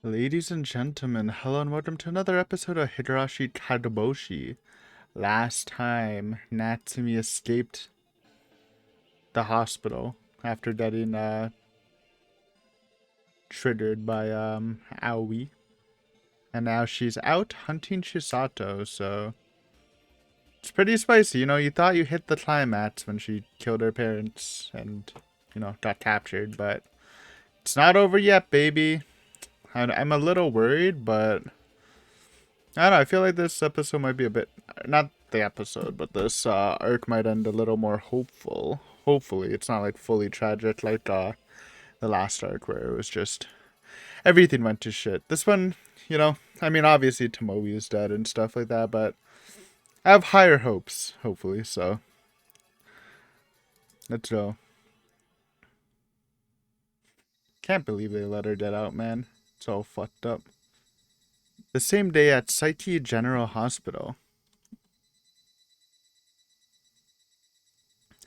Ladies and gentlemen, hello and welcome to another episode of Higurashi Kageboushi. Last time, Natsumi escaped the hospital after getting triggered by Aoi. And now she's out hunting Chisato, so it's pretty spicy. You thought you hit the climax when she killed her parents and, got captured, but it's not over yet, baby. I'm a little worried, but I don't know. I feel like this episode might be a bit, not the episode, but this arc might end a little more hopeful. Hopefully, it's not like fully tragic like the last arc where it was just everything went to shit. This one, I mean, obviously Tomoe is dead and stuff like that, but I have higher hopes, hopefully. So let's go. Can't believe they let her dead out, man. It's all fucked up. The same day at Saiki General Hospital.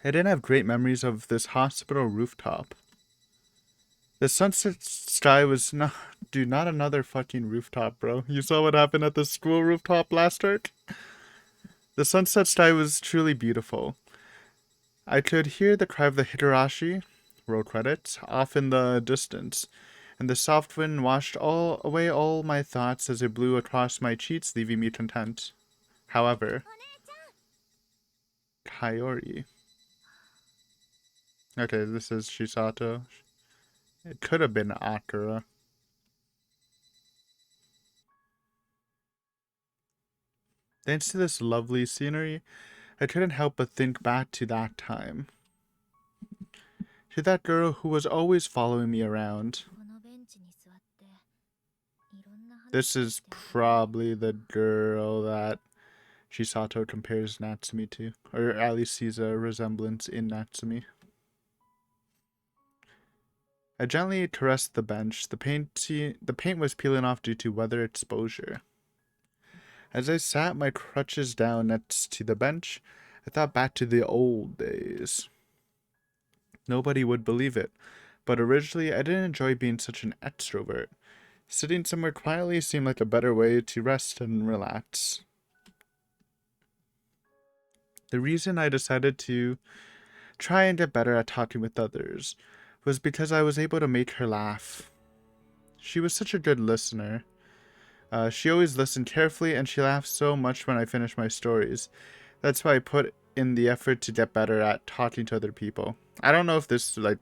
I didn't have great memories of this hospital rooftop. The sunset sky was not, dude, not another fucking rooftop, bro. You saw what happened at the school rooftop last arc? The sunset sky was truly beautiful. I could hear the cry of the Higurashi, roll credits, off in the distance, and the soft wind washed away all my thoughts as it blew across my cheeks, leaving me content. However, Kaori. Okay, this is Chisato. It could have been Akira. Thanks to this lovely scenery, I couldn't help but think back to that time. To that girl who was always following me around. This is probably the girl that Chisato compares Natsumi to, or at least sees a resemblance in Natsumi. I gently caressed the bench. The paint was peeling off due to weather exposure. As I sat my crutches down next to the bench, I thought back to the old days. Nobody would believe it, but originally I didn't enjoy being such an extrovert. Sitting somewhere quietly seemed like a better way to rest and relax. The reason I decided to try and get better at talking with others was because I was able to make her laugh. She was such a good listener. She always listened carefully, and she laughed so much when I finished my stories. That's why I put in the effort to get better at talking to other people. I don't know if this, it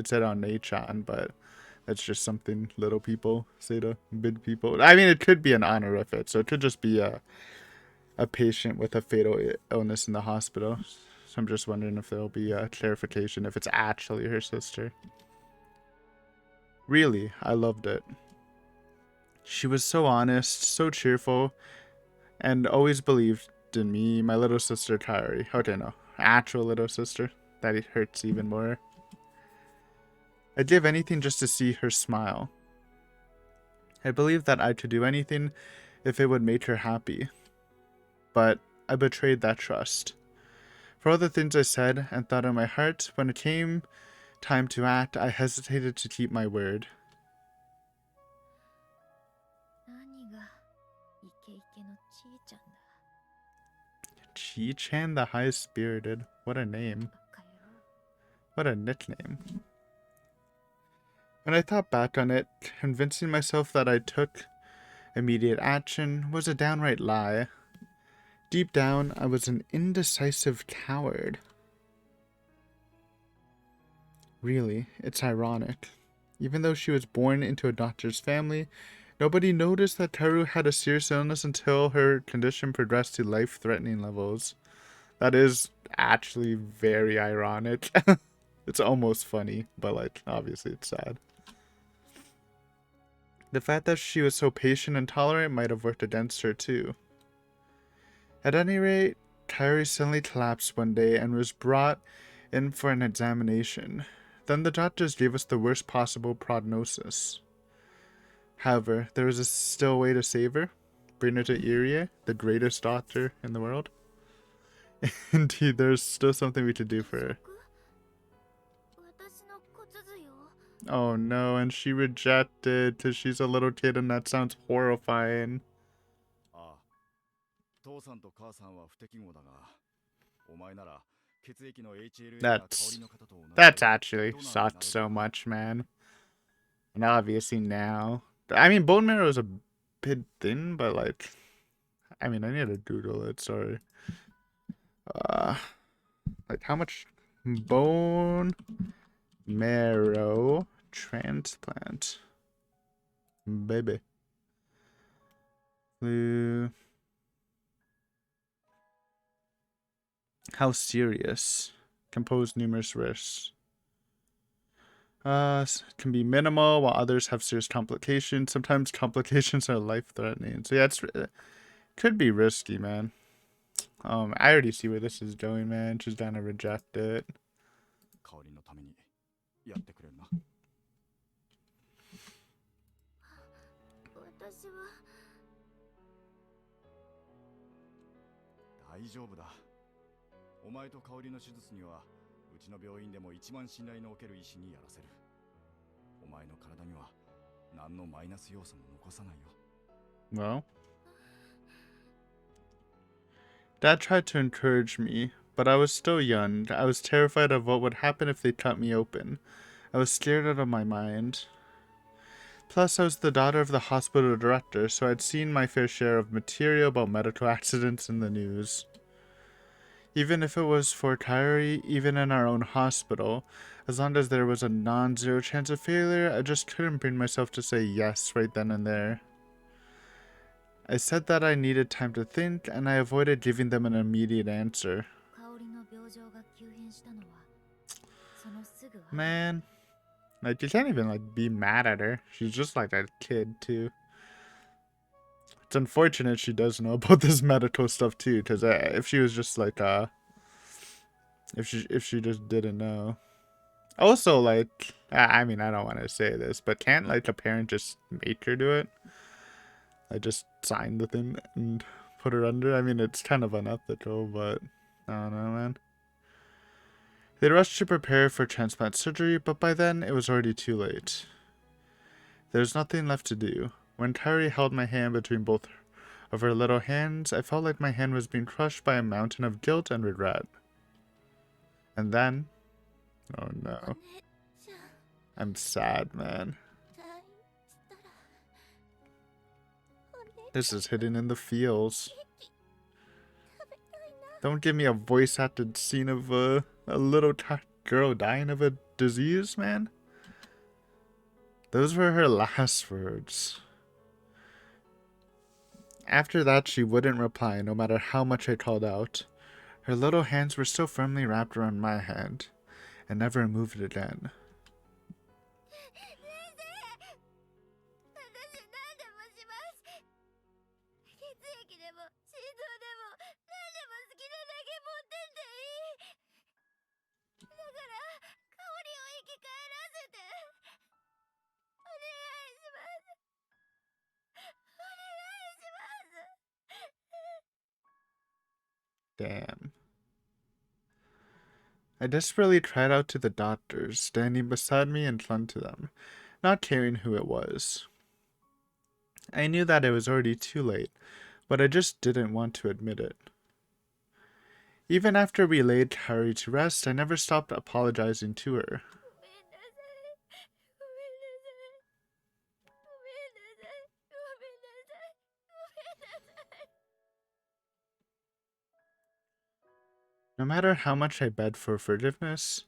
said on Neichan, but that's just something little people say to big people. I mean, it could be an honorific, so it could just be a patient with a fatal illness in the hospital. So I'm just wondering if there'll be a clarification if it's actually her sister. Really, I loved it. She was so honest, so cheerful, and always believed in me, my little sister Kaori. Okay, no, actual little sister. That hurts even more. I'd give anything just to see her smile. I believed that I could do anything if it would make her happy. But I betrayed that trust. For all the things I said and thought in my heart, when it came time to act, I hesitated to keep my word. Chi-chan the high-spirited. What a name. What a nickname. When I thought back on it, convincing myself that I took immediate action was a downright lie. Deep down, I was an indecisive coward. Really, it's ironic. Even though she was born into a doctor's family, nobody noticed that Teru had a serious illness until her condition progressed to life-threatening levels. That is actually very ironic. It's almost funny, but obviously it's sad. The fact that she was so patient and tolerant might have worked against her too. At any rate, Kaori suddenly collapsed one day and was brought in for an examination. Then the doctors gave us the worst possible prognosis. However, there was still a way to save her. Bring her to Irie, the greatest doctor in the world. Indeed, there's still something we could do for her. Oh no, and she rejected because she's a little kid and that sounds horrifying. That's actually sucks so much, man. And obviously now. I mean, bone marrow is a bit thin, but like, I mean, I need to Google it, sorry. Like how much bone marrow transplant? Baby. How serious? Can pose numerous risks. Can be minimal, while others have serious complications. Sometimes complications are life-threatening. So yeah, could be risky, man. I already see where this is going, man. She's gonna reject it. Well, Dad tried to encourage me, but I was still young. I was terrified of what would happen if they cut me open. I was scared out of my mind. Plus, I was the daughter of the hospital director, so I'd seen my fair share of material about medical accidents in the news. Even if it was for Kairi, even in our own hospital, as long as there was a non-zero chance of failure, I just couldn't bring myself to say yes right then and there. I said that I needed time to think, and I avoided giving them an immediate answer. Man, like, you can't even, like, be mad at her. She's just like a kid, too. It's unfortunate she does know about this medical stuff, too, because if she was just, like, if she just didn't know. Also, like, I mean, I don't want to say this, but can't, like, a parent just make her do it? I just sign the thing and put her under. I mean, it's kind of unethical, but I don't know, man. They rushed to prepare for transplant surgery, but by then it was already too late. There was nothing left to do. When Kairi held my hand between both of her little hands, I felt like my hand was being crushed by a mountain of guilt and regret. And then, oh no, I'm sad, man. This is hidden in the feels. Don't give me a voice acted scene of a little girl dying of a disease, man. Those were her last words. After that, she wouldn't reply, no matter how much I called out. Her little hands were still firmly wrapped around my hand, and never moved again. Damn. I desperately cried out to the doctors, standing beside me, and clung to them, not caring who it was. I knew that it was already too late, but I just didn't want to admit it. Even after we laid Kairi to rest, I never stopped apologizing to her. No matter how much I begged for forgiveness,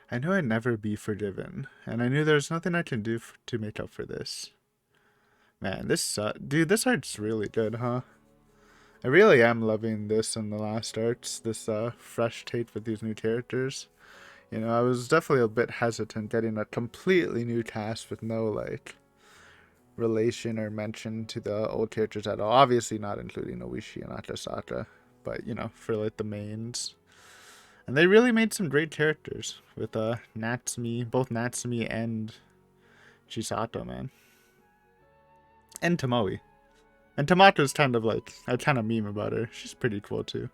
I knew I'd never be forgiven, and I knew there was nothing I can do to make up for this. Man, dude, this art's really good, huh? I really am loving this and the last arts, this fresh take with these new characters. You know, I was definitely a bit hesitant getting a completely new cast with no, like, relation or mention to the old characters at all. Obviously not including Oishi and Akasaka, but, you know, for, like, the mains. And they really made some great characters with Natsumi, both Natsumi and Chisato, man. And Tomoe. And Tamato's kind of like, I kind of meme about her. She's pretty cool too.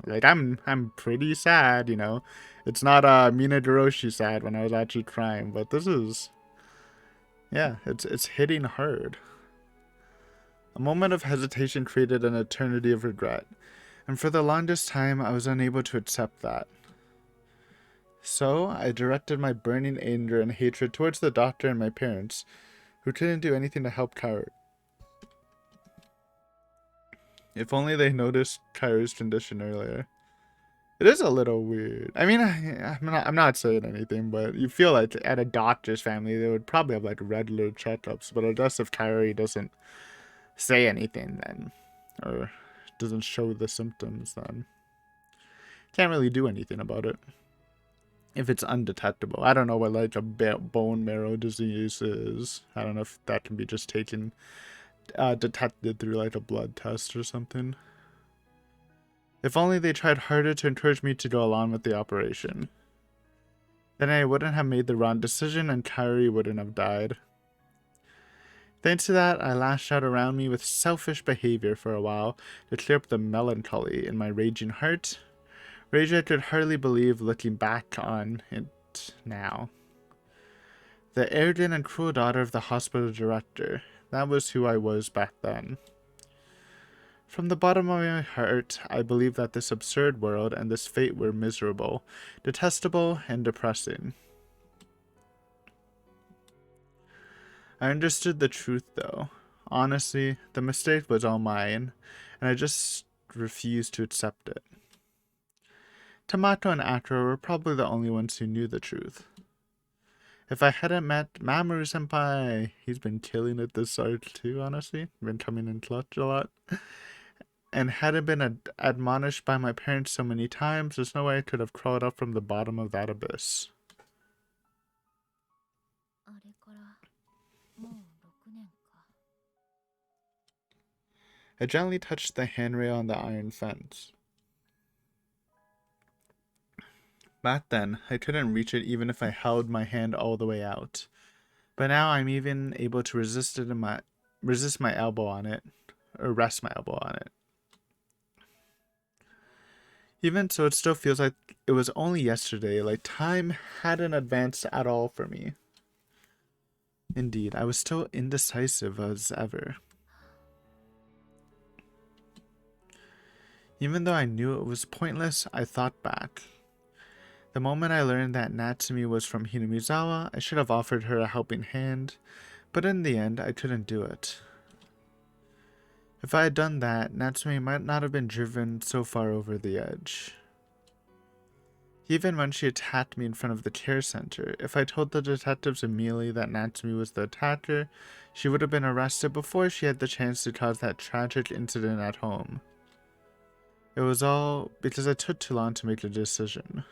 Like, I'm pretty sad, you know. It's not Mina Doroshi sad when I was actually crying, but this is, yeah, it's hitting hard. A moment of hesitation created an eternity of regret, and for the longest time I was unable to accept that. So I directed my burning anger and hatred towards the doctor and my parents, who couldn't do anything to help Kaoru. If only they noticed Kaoru's condition earlier. It is a little weird. I mean, I'm not saying anything, but you feel like at a doctor's family, they would probably have like regular checkups. But I guess if Kaori doesn't say anything, then, or doesn't show the symptoms, then can't really do anything about it. If it's undetectable, I don't know what like a bone marrow disease is. I don't know if that can be just taken, detected through like a blood test or something. If only they tried harder to encourage me to go along with the operation. Then I wouldn't have made the wrong decision and Kaori wouldn't have died. Thanks to that, I lashed out around me with selfish behavior for a while to clear up the melancholy in my raging heart. Rage I could hardly believe looking back on it now. The arrogant and cruel daughter of the hospital director. That was who I was back then. From the bottom of my heart, I believed that this absurd world and this fate were miserable, detestable, and depressing. I understood the truth, though. Honestly, the mistake was all mine, and I just refused to accept it. Tamato and Akira were probably the only ones who knew the truth. If I hadn't met Mamoru-senpai, he's been killing it this arc too, honestly. Been coming in clutch a lot. And hadn't been admonished by my parents so many times, there's no way I could have crawled up from the bottom of that abyss. I gently touched the handrail on the iron fence. Back then, I couldn't reach it even if I held my hand all the way out. But now I'm even able to resist my elbow on it, or rest my elbow on it. Even so, it still feels like it was only yesterday, like time hadn't advanced at all for me. Indeed, I was still indecisive as ever. Even though I knew it was pointless, I thought back. The moment I learned that Natsumi was from Hinamizawa, I should have offered her a helping hand, but in the end, I couldn't do it. If I had done that, Natsumi might not have been driven so far over the edge. Even when she attacked me in front of the care center, if I told the detectives immediately that Natsumi was the attacker, she would have been arrested before she had the chance to cause that tragic incident at home. It was all because I took too long to make a decision.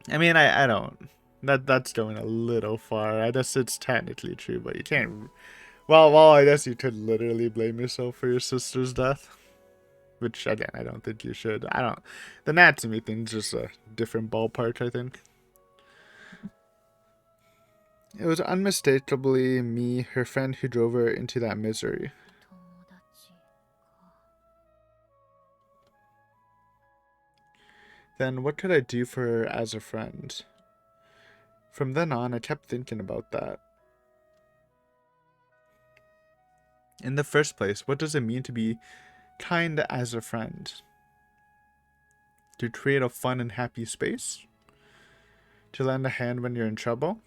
I mean, I don't. That's going a little far. I guess it's technically true, but you can't. Well, I guess you could literally blame yourself for your sister's death. Which, again, I don't think you should. The Natsumi thing's just a different ballpark, I think. It was unmistakably me, her friend, who drove her into that misery. Then what could I do for her as a friend? From then on, I kept thinking about that. In the first place, what does it mean to be kind as a friend? To create a fun and happy space? To lend a hand when you're in trouble?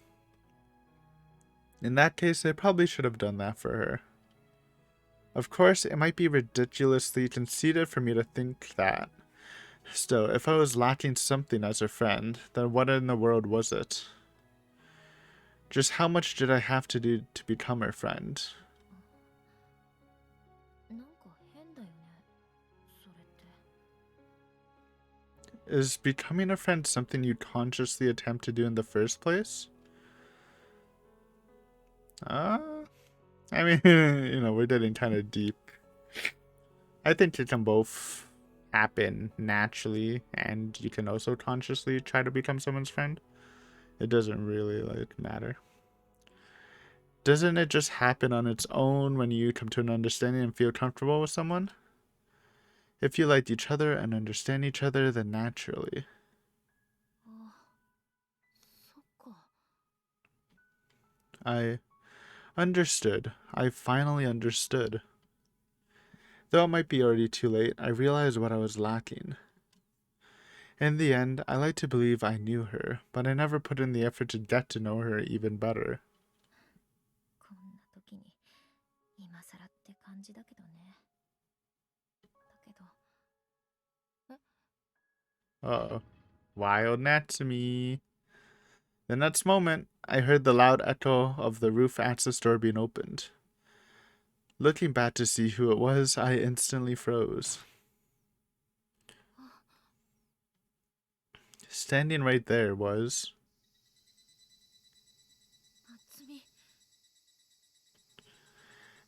In that case, I probably should have done that for her. Of course, it might be ridiculously conceited for me to think that. Still, if I was lacking something as a friend, then what in the world was it? Just how much did I have to do to become her friend? Is becoming a friend something you consciously attempt to do in the first place? I mean, we're getting kind of deep. I think it can both happen naturally, and you can also consciously try to become someone's friend. It doesn't really, matter. Doesn't it just happen on its own when you come to an understanding and feel comfortable with someone? If you liked each other and understand each other, then naturally. I understood. I finally understood. Though it might be already too late, I realized what I was lacking. In the end, I like to believe I knew her, but I never put in the effort to get to know her even better. Uh-oh. Wild Natsumi. The next moment, I heard the loud echo of the roof access door being opened. Looking back to see who it was, I instantly froze. Standing right there was...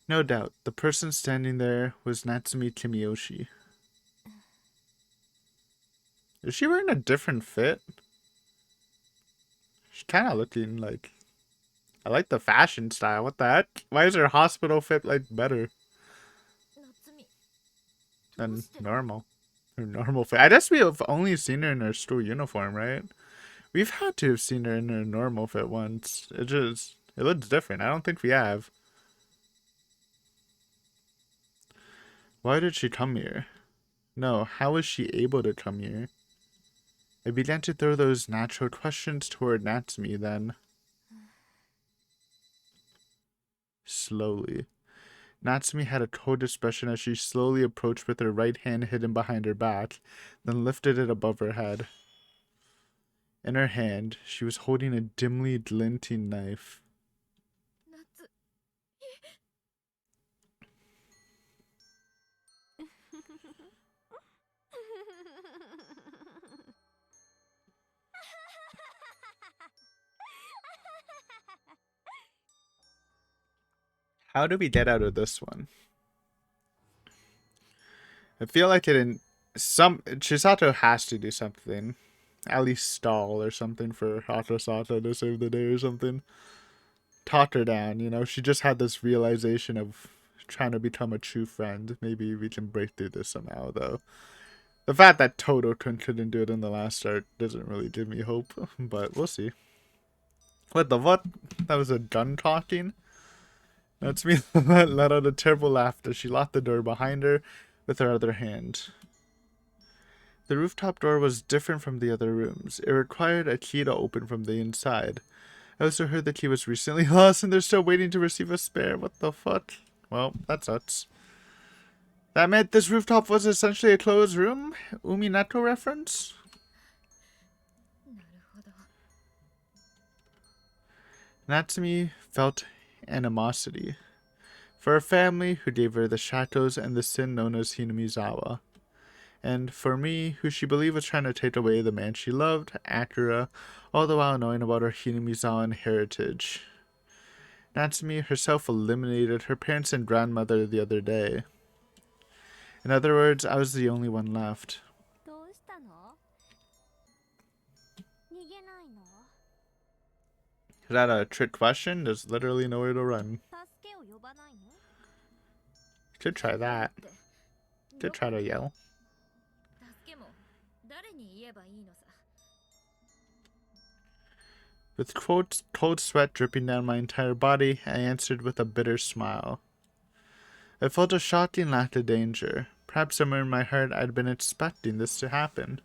No doubt, the person standing there was Natsumi Kimiyoshi. Is she wearing a different fit? She's kind of looking like... I like the fashion style. What the heck? Why is her hospital fit like better than normal? Her normal fit. I guess we have only seen her in her school uniform, right? We've had to have seen her in her normal fit once. It looks different. I don't think we have. Why did she come here? No, how was she able to come here? I began to throw those natural questions toward Natsumi then. Slowly. Natsumi had a cold expression as she slowly approached with her right hand hidden behind her back, then lifted it above her head. In her hand, she was holding a dimly glinting knife. How do we get out of this one? I feel like Chadsato has to do something. At least stall or something for Hirasato to save the day or something. Talk her down, you know? She just had this realization of trying to become a true friend. Maybe we can break through this somehow, though. The fact that couldn't do it in the last arc doesn't really give me hope, but we'll see. What the what? That was a gun talking? That's me let out a terrible laugh as she locked the door behind her with her other hand. The rooftop door was different from the other rooms. It required a key to open from the inside. I also heard the key was recently lost and they're still waiting to receive a spare. What the fuck? Well, that sucks. That meant this rooftop was essentially a closed room? Uminato reference? Natsumi felt animosity for a family who gave her the shackles and the sin known as Hinamizawa, and for me, who she believed was trying to take away the man she loved, Akira, all the while knowing about her Hinamizawan heritage. Natsumi herself eliminated her parents and grandmother the other day. In other words, I was the only one left. Is that a trick question? There's literally nowhere to run. Could try that. Could try to yell. With cold sweat dripping down my entire body, I answered with a bitter smile. I felt a shocking lack of danger. Perhaps somewhere in my heart I'd been expecting this to happen.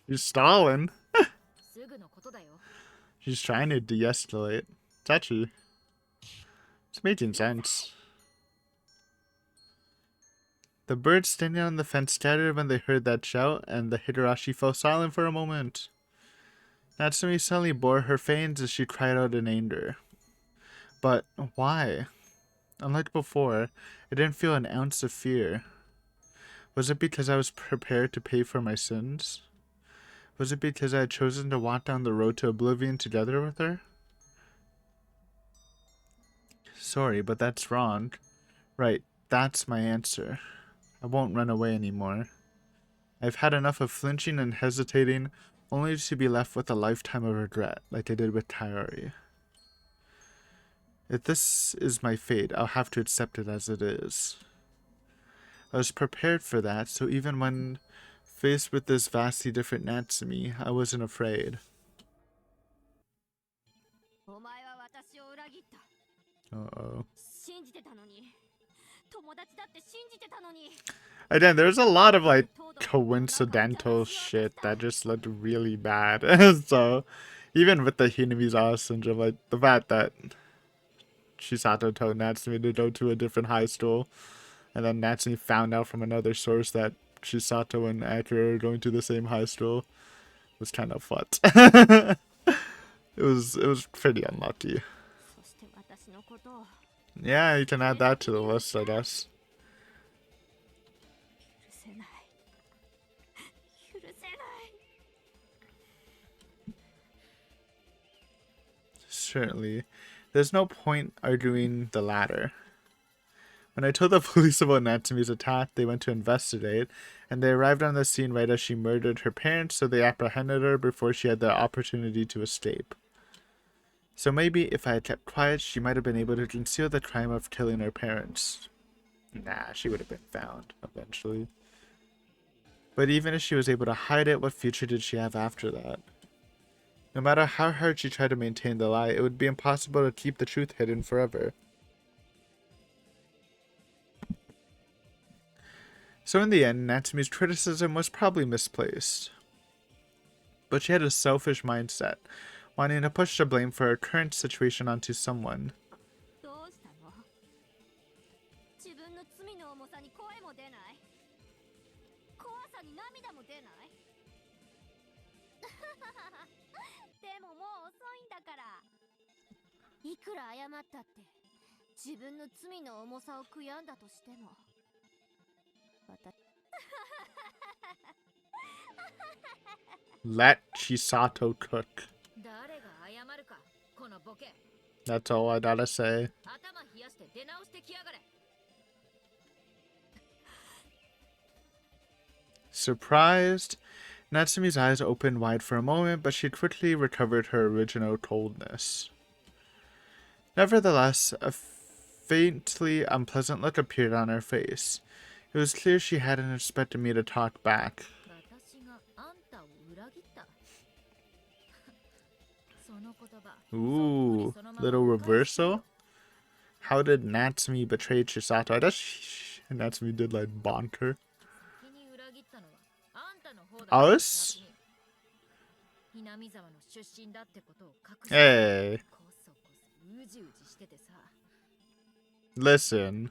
She's stalling. She's trying to de-escalate. Touchy. It's making sense. The birds standing on the fence scattered when they heard that shout, and the Higurashi fell silent for a moment. Natsumi suddenly bore her fangs as she cried out in anger. But why? Unlike before, I didn't feel an ounce of fear. Was it because I was prepared to pay for my sins? Was it because I had chosen to walk down the road to oblivion together with her? Sorry, but that's wrong. Right, that's my answer. I won't run away anymore. I've had enough of flinching and hesitating, only to be left with a lifetime of regret, like I did with Tayori. If this is my fate, I'll have to accept it as it is. I was prepared for that, so even when faced with this vastly different Natsumi, I wasn't afraid. Uh-oh. Again, there's a lot of like coincidental shit that just looked really bad. So, even with the Hinamizawa syndrome, like the fact that Chisato told Natsumi to go to a different high school, and then Natsumi found out from another source that Chisato and Akira are going to the same high school, was kind of fucked. It was pretty unlucky. Yeah, you can add that to the list, I guess. Certainly. There's no point arguing the latter. When I told the police about Natsumi's attack, they went to investigate, and they arrived on the scene right as she murdered her parents, so they apprehended her before she had the opportunity to escape. So maybe if I had kept quiet, she might have been able to conceal the crime of killing her parents. Nah, she would have been found, eventually. But even if she was able to hide it, what future did she have after that? No matter how hard she tried to maintain the lie, it would be impossible to keep the truth hidden forever. So in the end, Natsumi's criticism was probably misplaced. But she had a selfish mindset, wanting to push the blame for her current situation onto someone. Let Chisato cook. That's all I gotta say. Surprised, Natsumi's eyes opened wide for a moment, but she quickly recovered her original coldness. Nevertheless, a faintly unpleasant look appeared on her face. It was clear she hadn't expected me to talk back. Ooh, little reversal? How did Natsumi betray Chisato? I guess Natsumi did like bonk her. Us? Hey. Listen.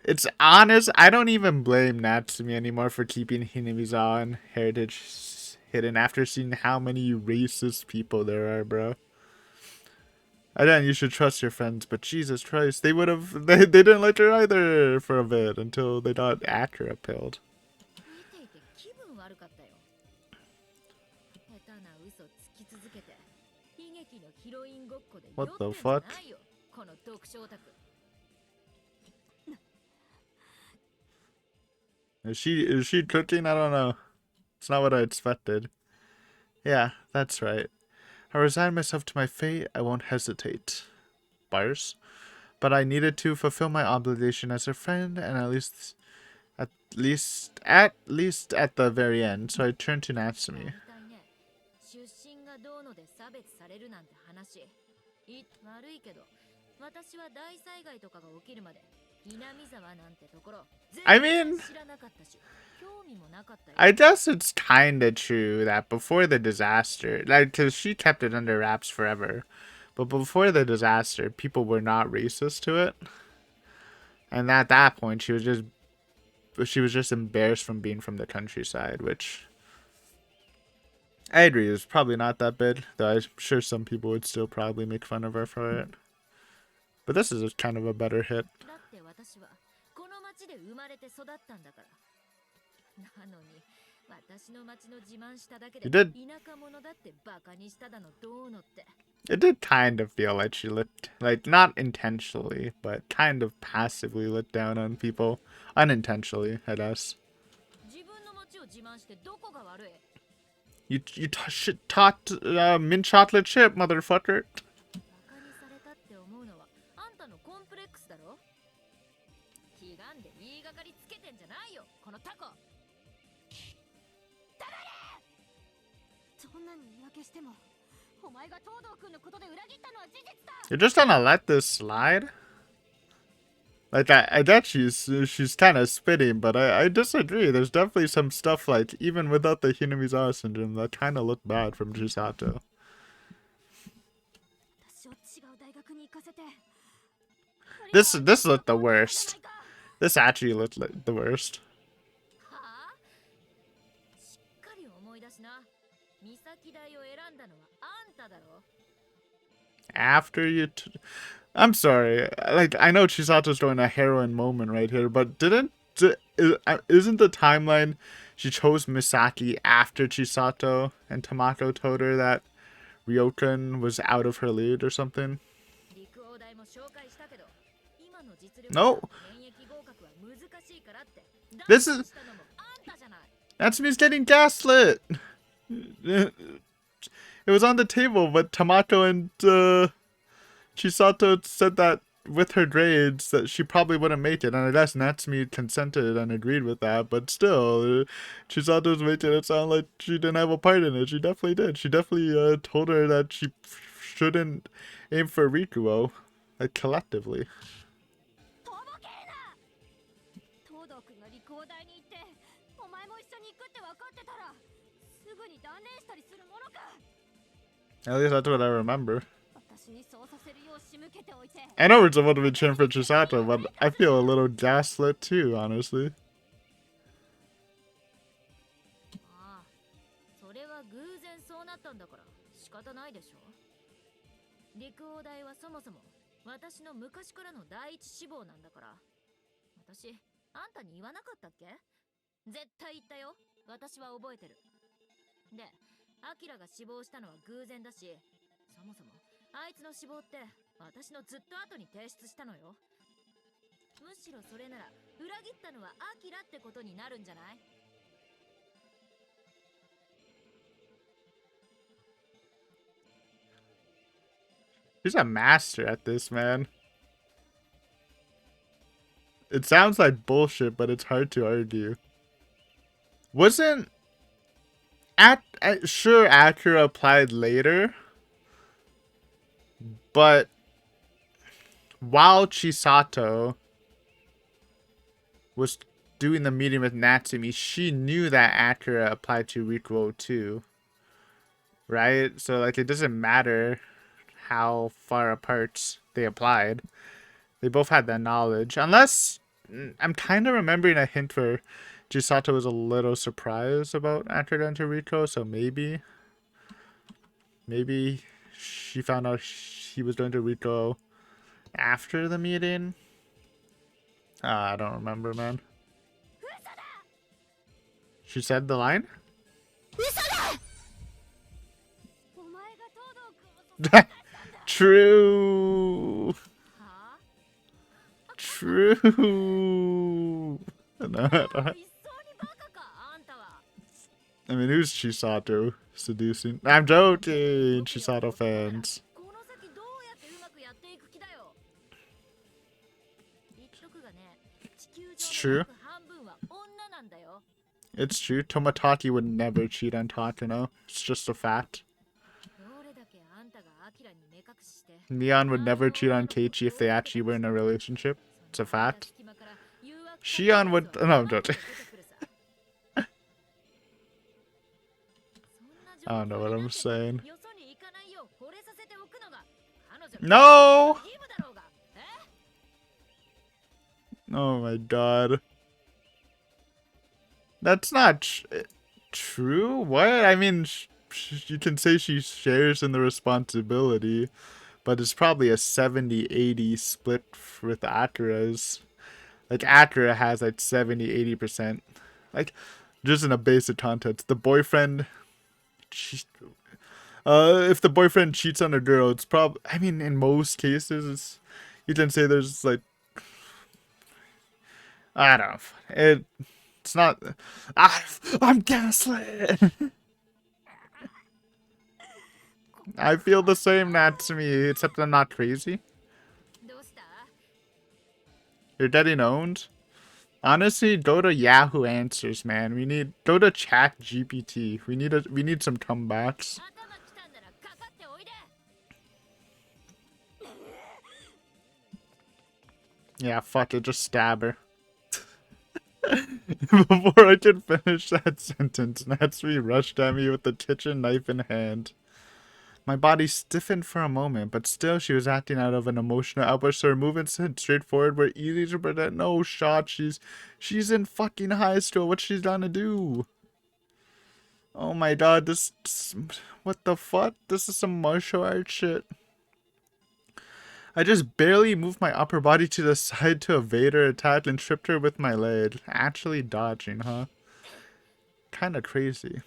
It's honest, I don't even blame Natsumi anymore for keeping Hinamizawa heritage hidden after seeing how many racist people there are, bro. Again, you should trust your friends, but Jesus Christ, they didn't like her either for a bit until they got Akira pilled. What the fuck? Is she cooking? I don't know. It's not what I expected. Yeah, that's right. I resigned myself to my fate. I won't hesitate. Bars. But I needed to fulfill my obligation as a friend, and at least at the very end. So I turned to Natsumi. I mean, I guess it's kinda true that before the disaster, like, cause she kept it under wraps forever, But before the disaster, people were not racist to it. And at that point, she was just embarrassed from being from the countryside, which I agree is probably not that bad, though I'm sure some people would still probably make fun of her for it. But this is kind of a better hit. You did. It did kind of feel like she looked, like, not intentionally, but kind of passively looked down on people. Unintentionally, I guess. You taught mint chocolate chip, motherfucker. You're just gonna let this slide? Like, I bet she's kind of spitting, but I disagree. There's definitely some stuff, like, even without the Hinamizawa syndrome, that kind of looked bad from Chadsato. This looked the worst. This actually looked like the worst. After you... I'm sorry. Like, I know Chisato's doing a heroine moment right here, but isn't the timeline she chose Misaki after Chisato and Tamato told her that Ryokan was out of her league or something? No. This is... Natsumi's getting gaslit. It was on the table, but Tamato and Chisato said that with her grades that she probably wouldn't make it, and I guess Natsumi consented and agreed with that, but still, Chisato's making it sound like she didn't have a part in it. She definitely did. She definitely told her that she shouldn't aim for Rikuo, like, collectively. At least that's what I remember. I know we're supposed to be cheering for Chisato, but I feel a little gaslit too, honestly. He's a master at this, man. It sounds like bullshit, but it's hard to argue. Wasn't... sure, Akira applied later, but while Chisato was doing the meeting with Natsumi, she knew that Akira applied to Rikuo too, right? So, like, it doesn't matter how far apart they applied. They both had that knowledge, unless I'm kind of remembering a hint where Chisato was a little surprised about Akira and Rikuo, so maybe she found out he was going to Rikuo after the meeting. I don't remember, man. She said the line? True. True. No, I mean, who's Chisato seducing? I'm joking, Chisato fans. It's true. It's true. Tomotaki would never cheat on Takano. It's just a fact. Neon would never cheat on Keiichi if they actually were in a relationship. It's a fact. Shion would... No, I'm joking. I don't know what I'm saying. No! Oh my god. That's not true? What? I mean, you can say she shares in the responsibility, but it's probably a 70-80 split with Akira's. Like, Akira has like 70-80%. Like, just in a basic context, the boyfriend, if the boyfriend cheats on a girl, it's probably, I mean, in most cases, you can say there's like, I don't know. It's not, I'm gaslit! I feel the same, Natsumi, except I'm not crazy. You're getting owned? Honestly, go to Yahoo Answers, man. Go to Chat GPT. We need some comebacks. Yeah, fuck it, just stab her. Before I could finish that sentence, Natsumi rushed at me with the kitchen knife in hand. My body stiffened for a moment, but still she was acting out of an emotional outburst, so her movements straightforward were easy to predict. No shot, she's in fucking high school. What's she gonna do? Oh my god, what the fuck? This is some martial arts shit. I just barely moved my upper body to the side to evade her attack and tripped her with my leg. Actually dodging, huh? Kinda crazy.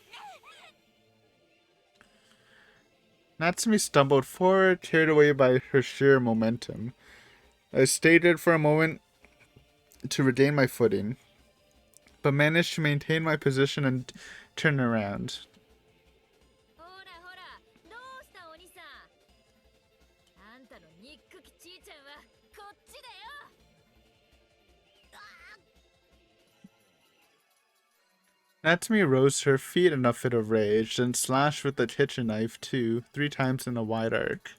Natsumi stumbled forward, carried away by her sheer momentum. I stayed for a moment to regain my footing, but managed to maintain my position and turn around. Natsumi rose to her feet in a fit of rage, then slashed with the kitchen knife, too, 3 times in a wide arc.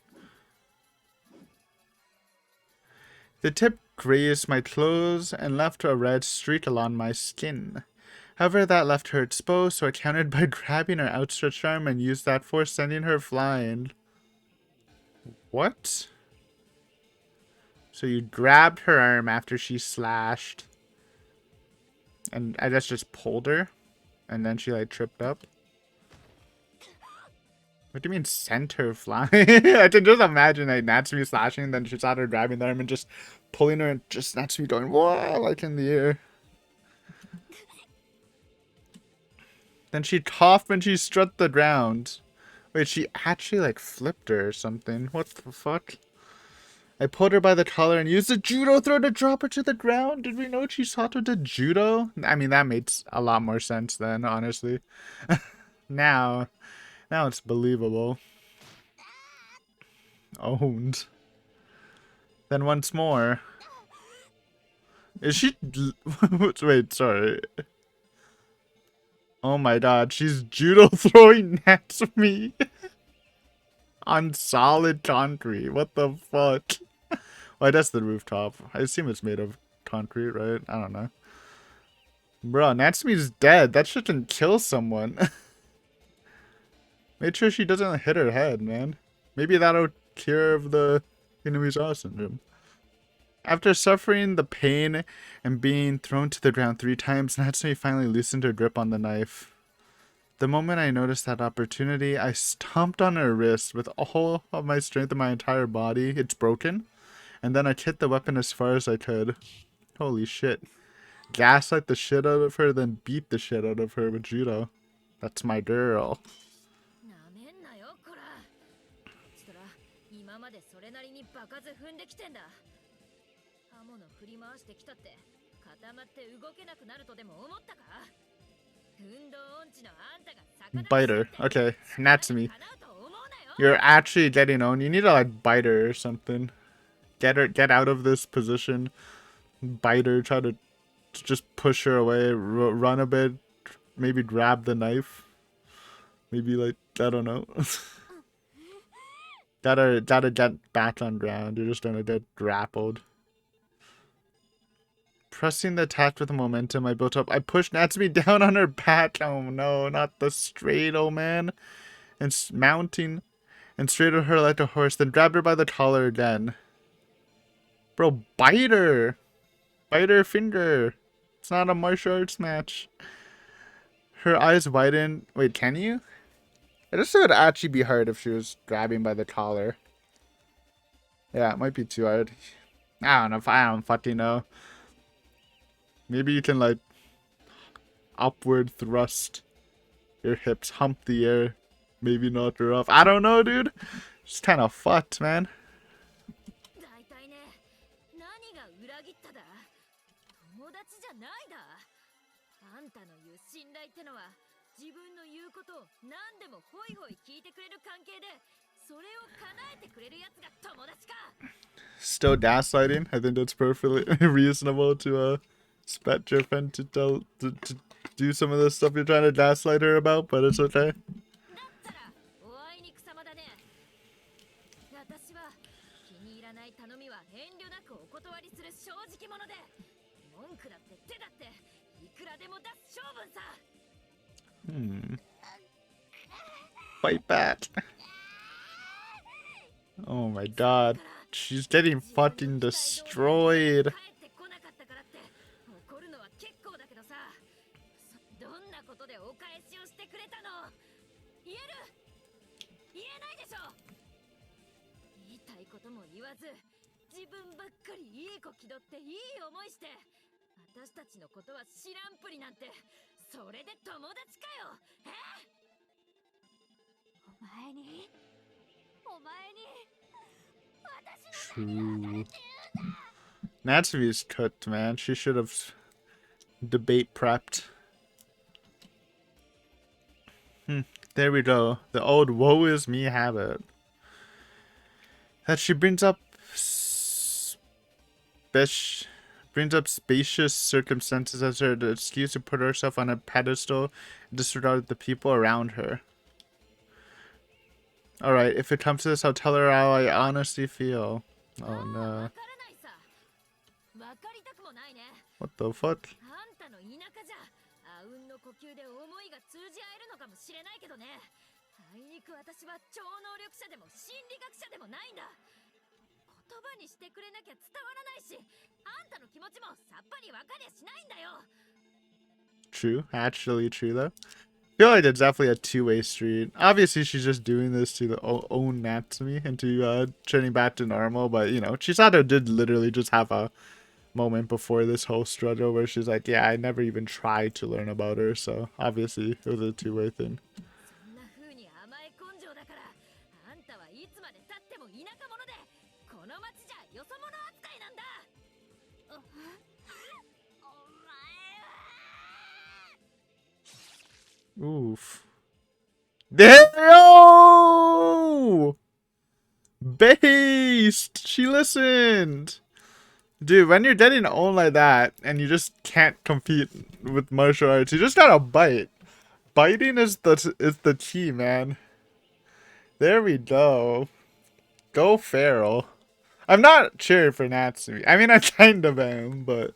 The tip grazed my clothes and left a red streak along my skin. However, that left her exposed, so I countered by grabbing her outstretched arm and used that force, sending her flying. What? So you grabbed her arm after she slashed, and I just pulled her? And then she, like, tripped up? What do you mean sent her flying? I can just imagine, like, Natsumi slashing, and then she saw her grabbing the arm and just pulling her, and just Natsumi going, whoa, like, in the air. Then she coughed when she struck the ground. Wait, she actually, like, flipped her or something. What the fuck? I pulled her by the collar and used a judo throw to drop her to the ground. Did we know Chadsato did judo? I mean, that makes a lot more sense then, honestly. Now it's believable. Owned. Then once more. Is she... Wait, sorry. Oh my god, she's judo throwing Natsumi on solid concrete. What the fuck? Well, that's the rooftop. I assume it's made of concrete, right? I don't know. Bro, Natsumi's dead. That shit can kill someone. Make sure she doesn't hit her head, man. Maybe that'll cure of the Inuyasha syndrome. After suffering the pain and being thrown to the ground 3 times, Natsumi finally loosened her grip on the knife. The moment I noticed that opportunity, I stomped on her wrist with all of my strength in my entire body. It's broken. And then I hit the weapon as far as I could. Holy shit. Gaslight the shit out of her, then beat the shit out of her with judo. That's my girl. Bite her. Okay, Natsumi. You're actually getting owned. You need to, like, bite her or something. Get out of this position. Bite her. Try to just push her away. Run a bit. Maybe grab the knife. Maybe, like, I don't know. gotta get back on ground. You're just gonna get grappled. Pressing the attack with the momentum I built up, I pushed Natsumi down on her back. Oh no, not the straight, oh man. And mounting and straightened her like a horse, then grabbed her by the collar again. Bro, bite her! Bite her finger! It's not a martial arts match. Her eyes widened. Wait, can you? I guess it would actually be hard if she was grabbing by the collar. Yeah, it might be too hard. I don't know if I don't fucking know. Maybe you can like upward thrust your hips, hump the air, maybe knock her off. I don't know, dude. It's kind of fucked, man. Still gaslighting. I think that's perfectly reasonable to expect your friend to do some of the stuff you're trying to gaslight her about, but it's okay. Fight back. Oh my god. She's getting fucking destroyed. True. Natsumi's cooked, man. She should have debate prepped. There we go. The old woe is me habit. That she brings up spacious circumstances as her excuse to put herself on a pedestal and disregard the people around her. Alright, if it comes to this, I'll tell her how I honestly feel. Oh no. What the fuck? True, actually true though. I feel like it's definitely a two-way street. Obviously, she's just doing this to own Natsumi and to turning back to normal. But you know, Chisato did literally just have a moment before this whole struggle where she's like, "Yeah, I never even tried to learn about her." So obviously, it was a two-way thing. Oof. Damn! Based! She listened! Dude, when you're getting owned like that, and you just can't compete with martial arts, you just gotta bite. Biting is the key, man. There we go. Go feral. I'm not cheering for Natsumi. I mean, I kind of am, but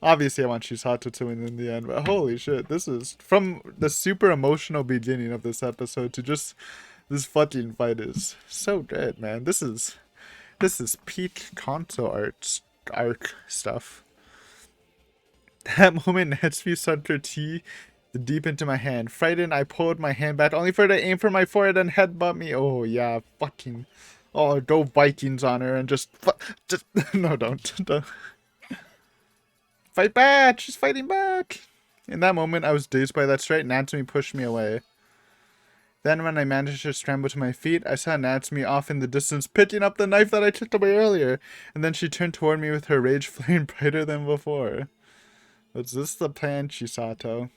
obviously I want Chisato to win in the end. But holy shit, this is from the super emotional beginning of this episode to just this fucking fight is so good, man. This is peak console arc stuff. That moment, Natsumi sunk her teeth deep into my hand. Frightened, I pulled my hand back, only for her to aim for my forehead and headbutt me. Oh yeah, fucking. Oh, go Vikings on her and just no, don't. Fight back! She's fighting back! In that moment, I was dazed by that strike. Natsumi pushed me away. Then, when I managed to scramble to my feet, I saw Natsumi off in the distance, picking up the knife that I took away earlier. And then she turned toward me with her rage flame brighter than before. Was this the plan, Chisato?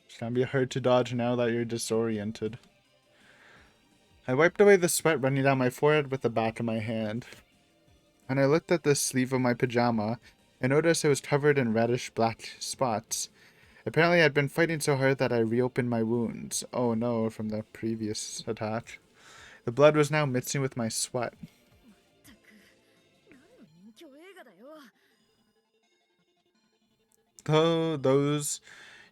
It's gonna be hard to dodge now that you're disoriented. I wiped away the sweat running down my forehead with the back of my hand. When I looked at the sleeve of my pajama, I noticed it was covered in reddish-black spots. Apparently I'd been fighting so hard that I reopened my wounds. Oh no, from the previous attack. The blood was now mixing with my sweat. though those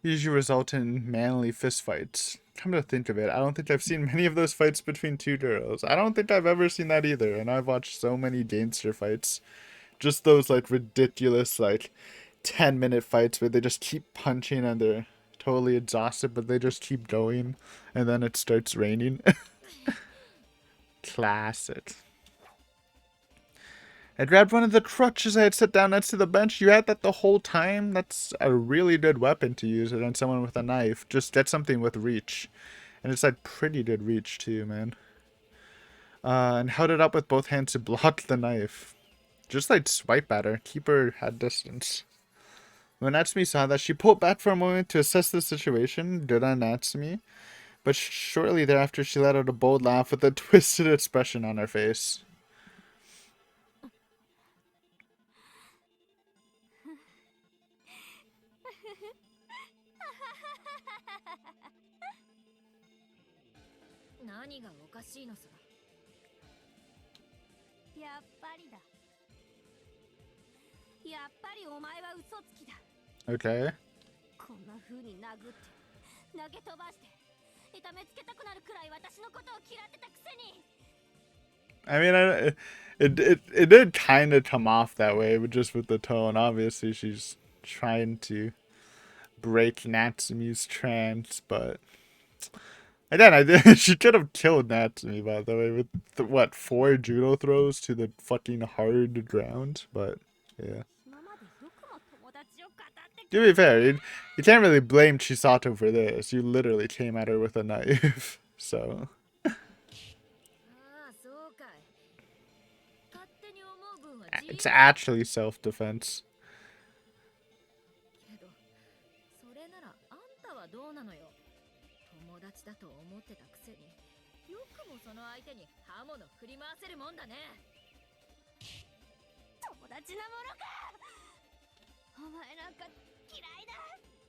usually result in manly fistfights. Come to think of it, I don't think I've seen many of those fights between two girls. I don't think I've ever seen that either, and I've watched so many gangster fights. Just those, like, ridiculous, like, 10-minute fights where they just keep punching and they're totally exhausted, but they just keep going, and then it starts raining. Classic. I grabbed one of the crutches I had set down next to the bench. You had that the whole time? That's a really good weapon to use against someone with a knife. Just get something with reach. And it's like pretty good reach too, man. And held it up with both hands to block the knife. Just like swipe at her. Keep her at distance. When Natsumi saw that, she pulled back for a moment to assess the situation. Good on Natsumi. But shortly thereafter, she let out a bold laugh with a twisted expression on her face. Okay. I mean, it did kind of come off that way, but just with the tone. Obviously, she's trying to break Natsumi's trance, but again, she could have killed Natsumi, by the way, with what, 4 judo throws to the fucking hard ground. But yeah. To be fair, you can't really blame Chadsato for this. You literally came at her with a knife, so. It's actually self-defense.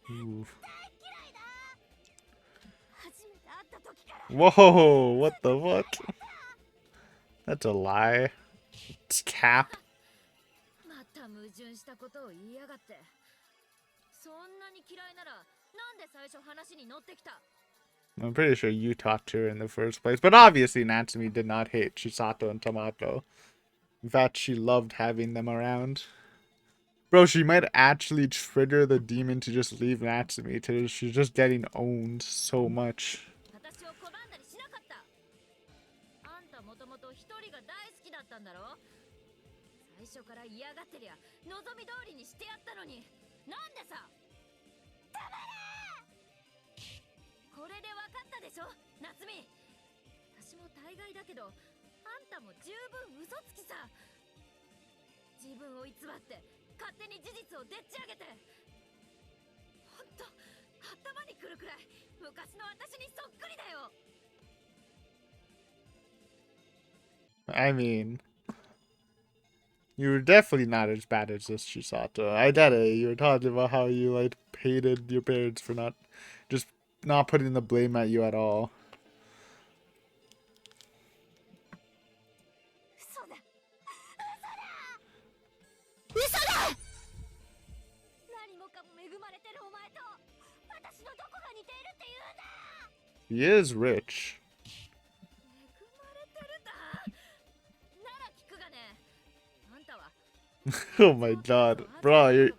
Ooh. Whoa, what the what? That's a lie. It's cap. I'm pretty sure you talked to her in the first place, but obviously Natsumi did not hate Chadsato and Tomato. In fact, she loved having them around. Bro, she might actually trigger the demon to just leave Natsumi because she's just getting owned so much. I mean, you were definitely not as bad as this Chadsato. I get it. You were talking about how you like hated your parents for not putting the blame at you at all. He is rich. Oh my god. Bro,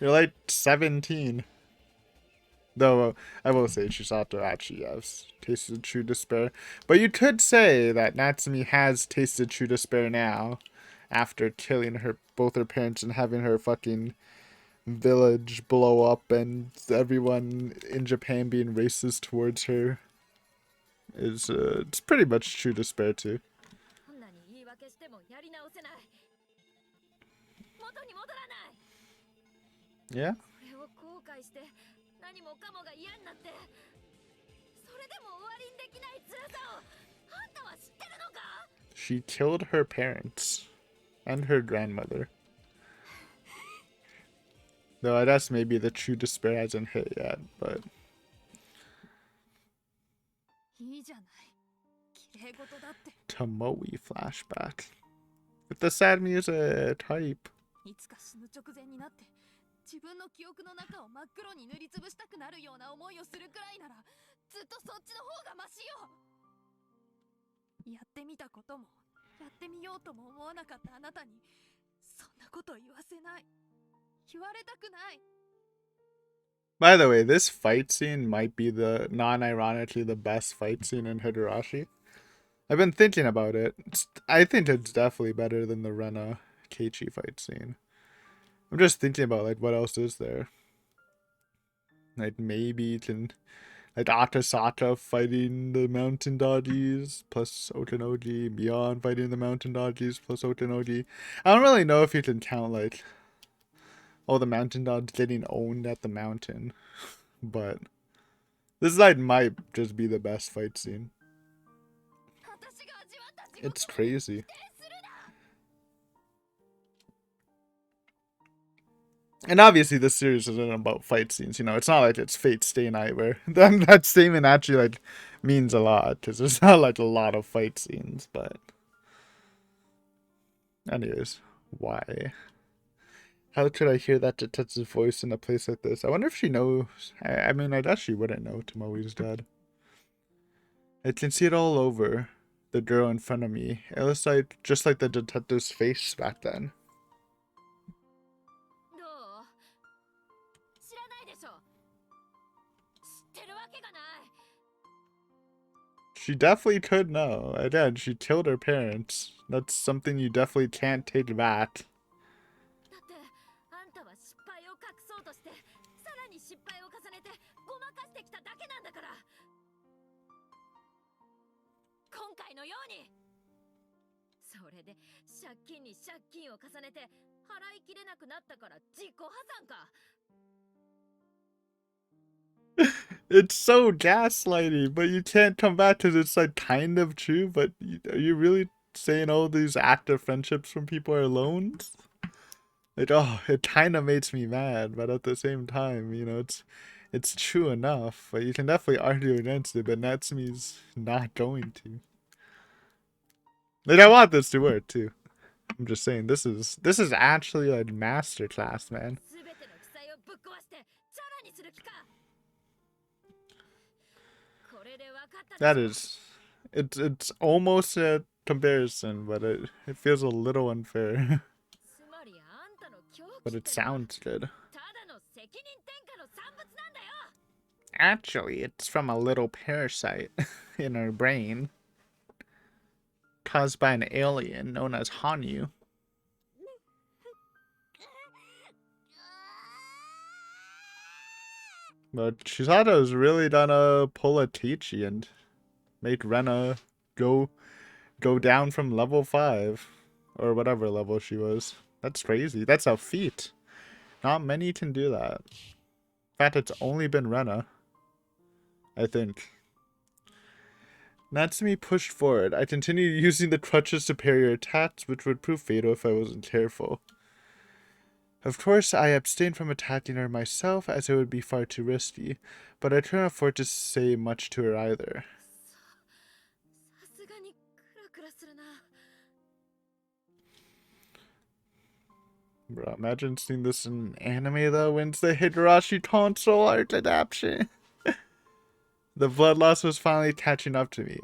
you're like 17. Though, I will say Chadsato actually has tasted true despair. But you could say that Natsumi has tasted true despair now. After killing both her parents and having her fucking village blow up and everyone in Japan being racist towards her. It's pretty much true despair too. Yeah? She killed her parents and her grandmother. Though I guess maybe the true despair hasn't hit yet, but Tomoe flashback with the sad music type. 自分の記憶の中を真っ黒に塗りつぶしたくなるような思いをするくらいなら、ずっとそっちの方がマシよ。やってみたことも、やってみようとも思わなかったあなたに、そんなこと言わせない。言われたくない。By the way, this fight scene might be the, non-ironically, the best fight scene in Higurashi. I've been thinking about it. I think it's definitely better than the Rena Keiichi fight scene. I'm just thinking about, like, what else is there? Like, maybe you can, like, Chadsato fighting the mountain dodgies plus Otonogi, Beyond fighting the mountain dodgies plus Otonogi. I don't really know if you can count, like, all the mountain dodges getting owned at the mountain, but this side might just be the best fight scene. It's crazy. And obviously this series isn't about fight scenes, you know, it's not like it's Fate Stay Night where that statement actually, like, means a lot, because there's not, like, a lot of fight scenes, but... Anyways, why? How could I hear that Tetsu's voice in a place like this? I wonder if she knows. I mean, I guess she wouldn't know Tomoe's dead. I can see it all over the girl in front of me. It looks like just like the detective's face back then. She definitely could know. Again, she killed her parents. That's something you definitely can't take back. It's so gaslighty, but you can't come back because it's, like, kind of true, but are you really saying all these active friendships from people are loans? Like, oh, it kind of makes me mad, but at the same time, you know, it's true enough. But you can definitely argue against it, but Natsumi's not going to. Like, I want this to work too. I'm just saying, this is actually a masterclass, man. That is, it's almost a comparison, but it feels a little unfair. But it sounds good. Actually, it's from a little parasite in her brain, caused by an alien known as Hanyu. But Chadsato is really gonna pull a Teachy and make Rena go down from level 5 or whatever level she was. That's crazy. That's a feat. Not many can do that. In fact, it's only been Rena, I think. Natsumi pushed forward. I continued using the crutches to parry her attacks, which would prove fatal if I wasn't careful. Of course, I abstained from attacking her myself, as it would be far too risky, but I couldn't afford to say much to her either. Bro, imagine seeing this in anime though, when's the Higurashi console art adaptation? The blood loss was finally catching up to me.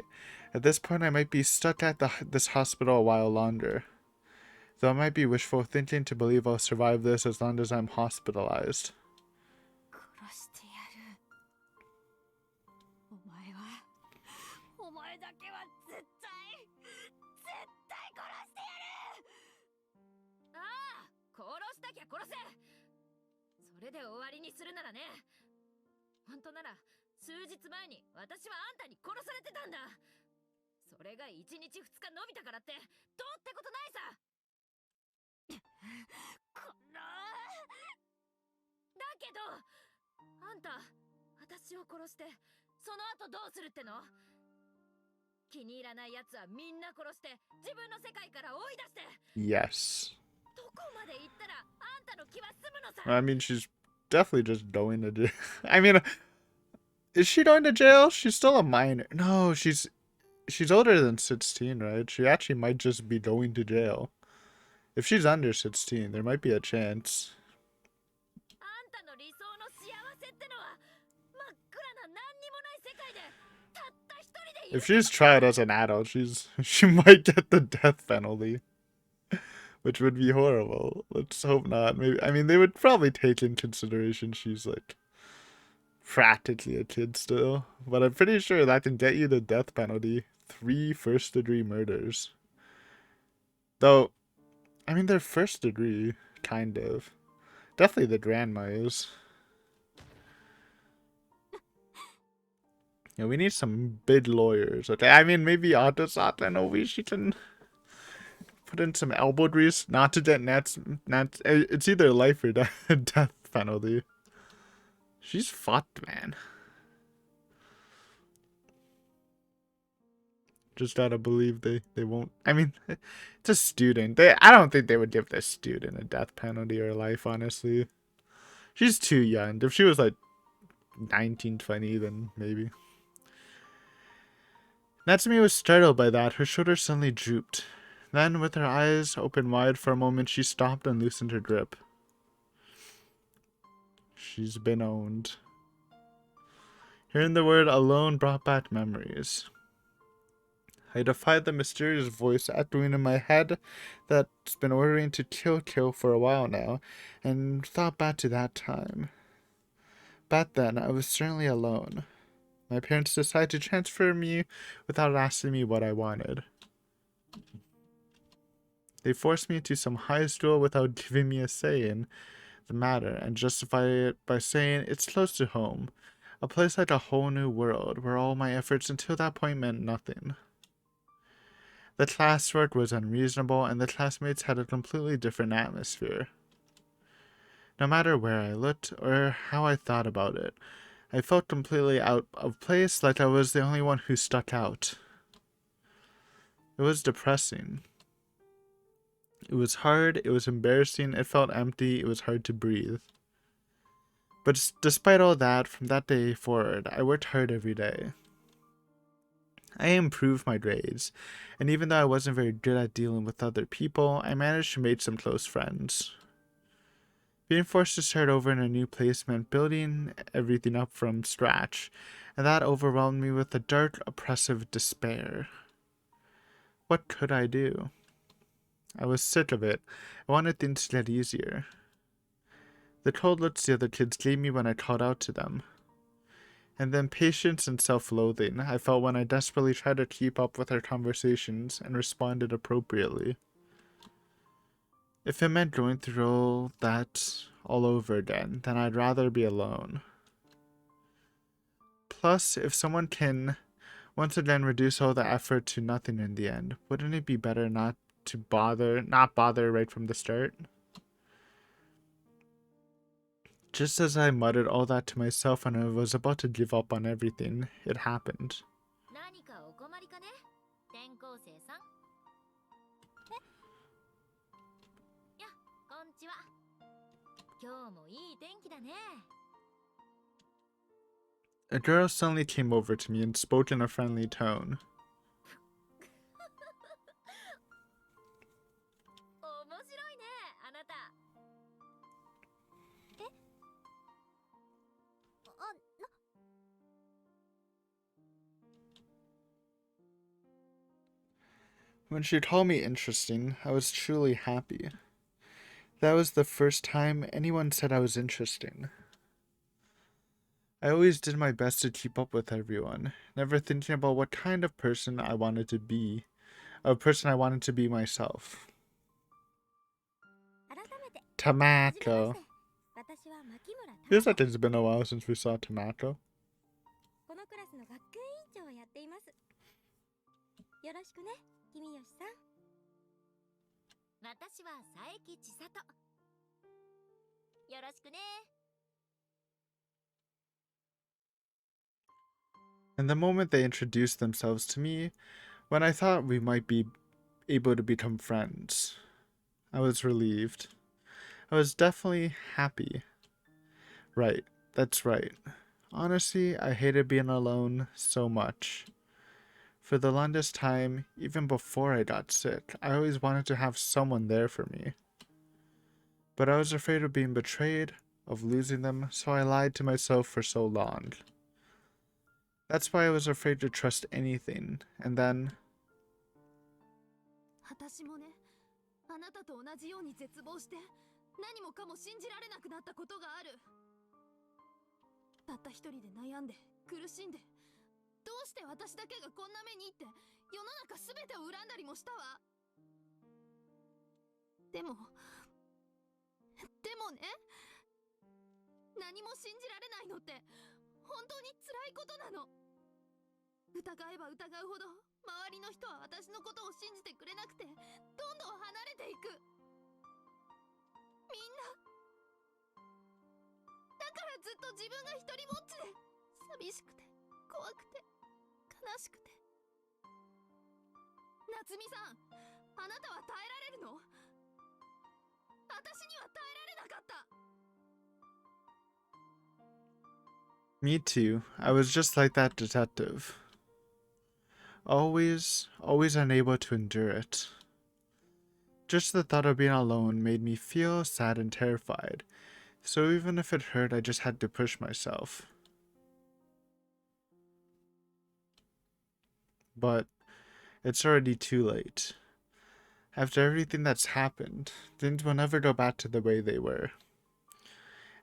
At this point, I might be stuck at this hospital a while longer. Though it might be wishful thinking to believe I'll survive this as long as I'm hospitalized. Yes. I mean, she's definitely just going to jail. I mean, is she going to jail? She's still a minor. No, she's older than 16, right? She actually might just be going to jail. If she's under 16, there might be a chance. If she's tried as an adult, she might get the death penalty, which would be horrible. Let's hope not. Maybe, I mean, they would probably take in consideration she's like practically a kid still, but I'm pretty sure that can get you the death penalty. 3 first-degree murders. Though, I mean, they're first degree, kind of. Definitely the grandma is. Yeah, we need some big lawyers. Okay, I mean, maybe Autosat and Ovi, she can put in some elbow grease. Not to get it's either life or death penalty. She's fucked, man. Just gotta believe they won't. I mean, it's a student. I don't think they would give this student a death penalty or life, honestly. She's too young. If she was like 19, 20, then maybe. Natsumi was startled by that. Her shoulders suddenly drooped. Then, with her eyes open wide for a moment, she stopped and loosened her grip. She's been owned. Hearing the word alone brought back memories. I defied the mysterious voice echoing in my head that's been ordering to kill for a while now, and thought back to that time. Back then, I was certainly alone. My parents decided to transfer me without asking me what I wanted. They forced me to some high school without giving me a say in the matter, and justified it by saying it's close to home. A place like a whole new world, where all my efforts until that point meant nothing. The classwork was unreasonable, and the classmates had a completely different atmosphere. No matter where I looked, or how I thought about it, I felt completely out of place, like I was the only one who stuck out. It was depressing. It was hard, it was embarrassing, it felt empty, it was hard to breathe. But despite all that, from that day forward, I worked hard every day. I improved my grades, and even though I wasn't very good at dealing with other people, I managed to make some close friends. Being forced to start over in a new place meant building everything up from scratch, and that overwhelmed me with a dark, oppressive despair. What could I do? I was sick of it. I wanted things to get easier. The cold looks the other kids gave me when I called out to them. And the impatience and self-loathing I felt when I desperately tried to keep up with their conversations and responded appropriately. If it meant going through all that all over again, then I'd rather be alone. Plus, if someone can once again reduce all the effort to nothing in the end, wouldn't it be better not bother right from the start? Just as I muttered all that to myself and I was about to give up on everything, it happened. A girl suddenly came over to me and spoke in a friendly tone. When she called me interesting, I was truly happy. That was the first time anyone said I was interesting. I always did my best to keep up with everyone, never thinking about what kind of person I wanted to be, a person I wanted to be myself. Tomato. Feels like it's been a while since we saw Tomato. And the moment they introduced themselves to me, when I thought we might be able to become friends, I was relieved. I was definitely happy. Right, that's right. Honestly, I hated being alone so much. For the longest time, even before I got sick, I always wanted to have someone there for me. But I was afraid of being betrayed, of losing them, so I lied to myself for so long. That's why I was afraid to trust anything. And then 私もね、あなたと同じように絶望して何もかも信じられなくなったことがある。たった一人で悩んで苦しんで、どうして私だけがこんな目にって世の中すべてを恨んだりもしたわ。でもね、何も信じられないのって本当に辛いことなの。疑えば疑うほど周りの人は私のことを信じてくれなくて、どんどん離れていく。みんなだからずっと自分が一人ぼっちで、寂しくて怖くて悲しくて。夏美さん、あなたは耐えられるの？私には耐えられなかった。 me too. I was just like that detective. Always unable to endure it. Just the thought of being alone made me feel sad and terrified. So even if it hurt, I just had to push myself. But it's already too late. After everything that's happened, things will never go back to the way they were.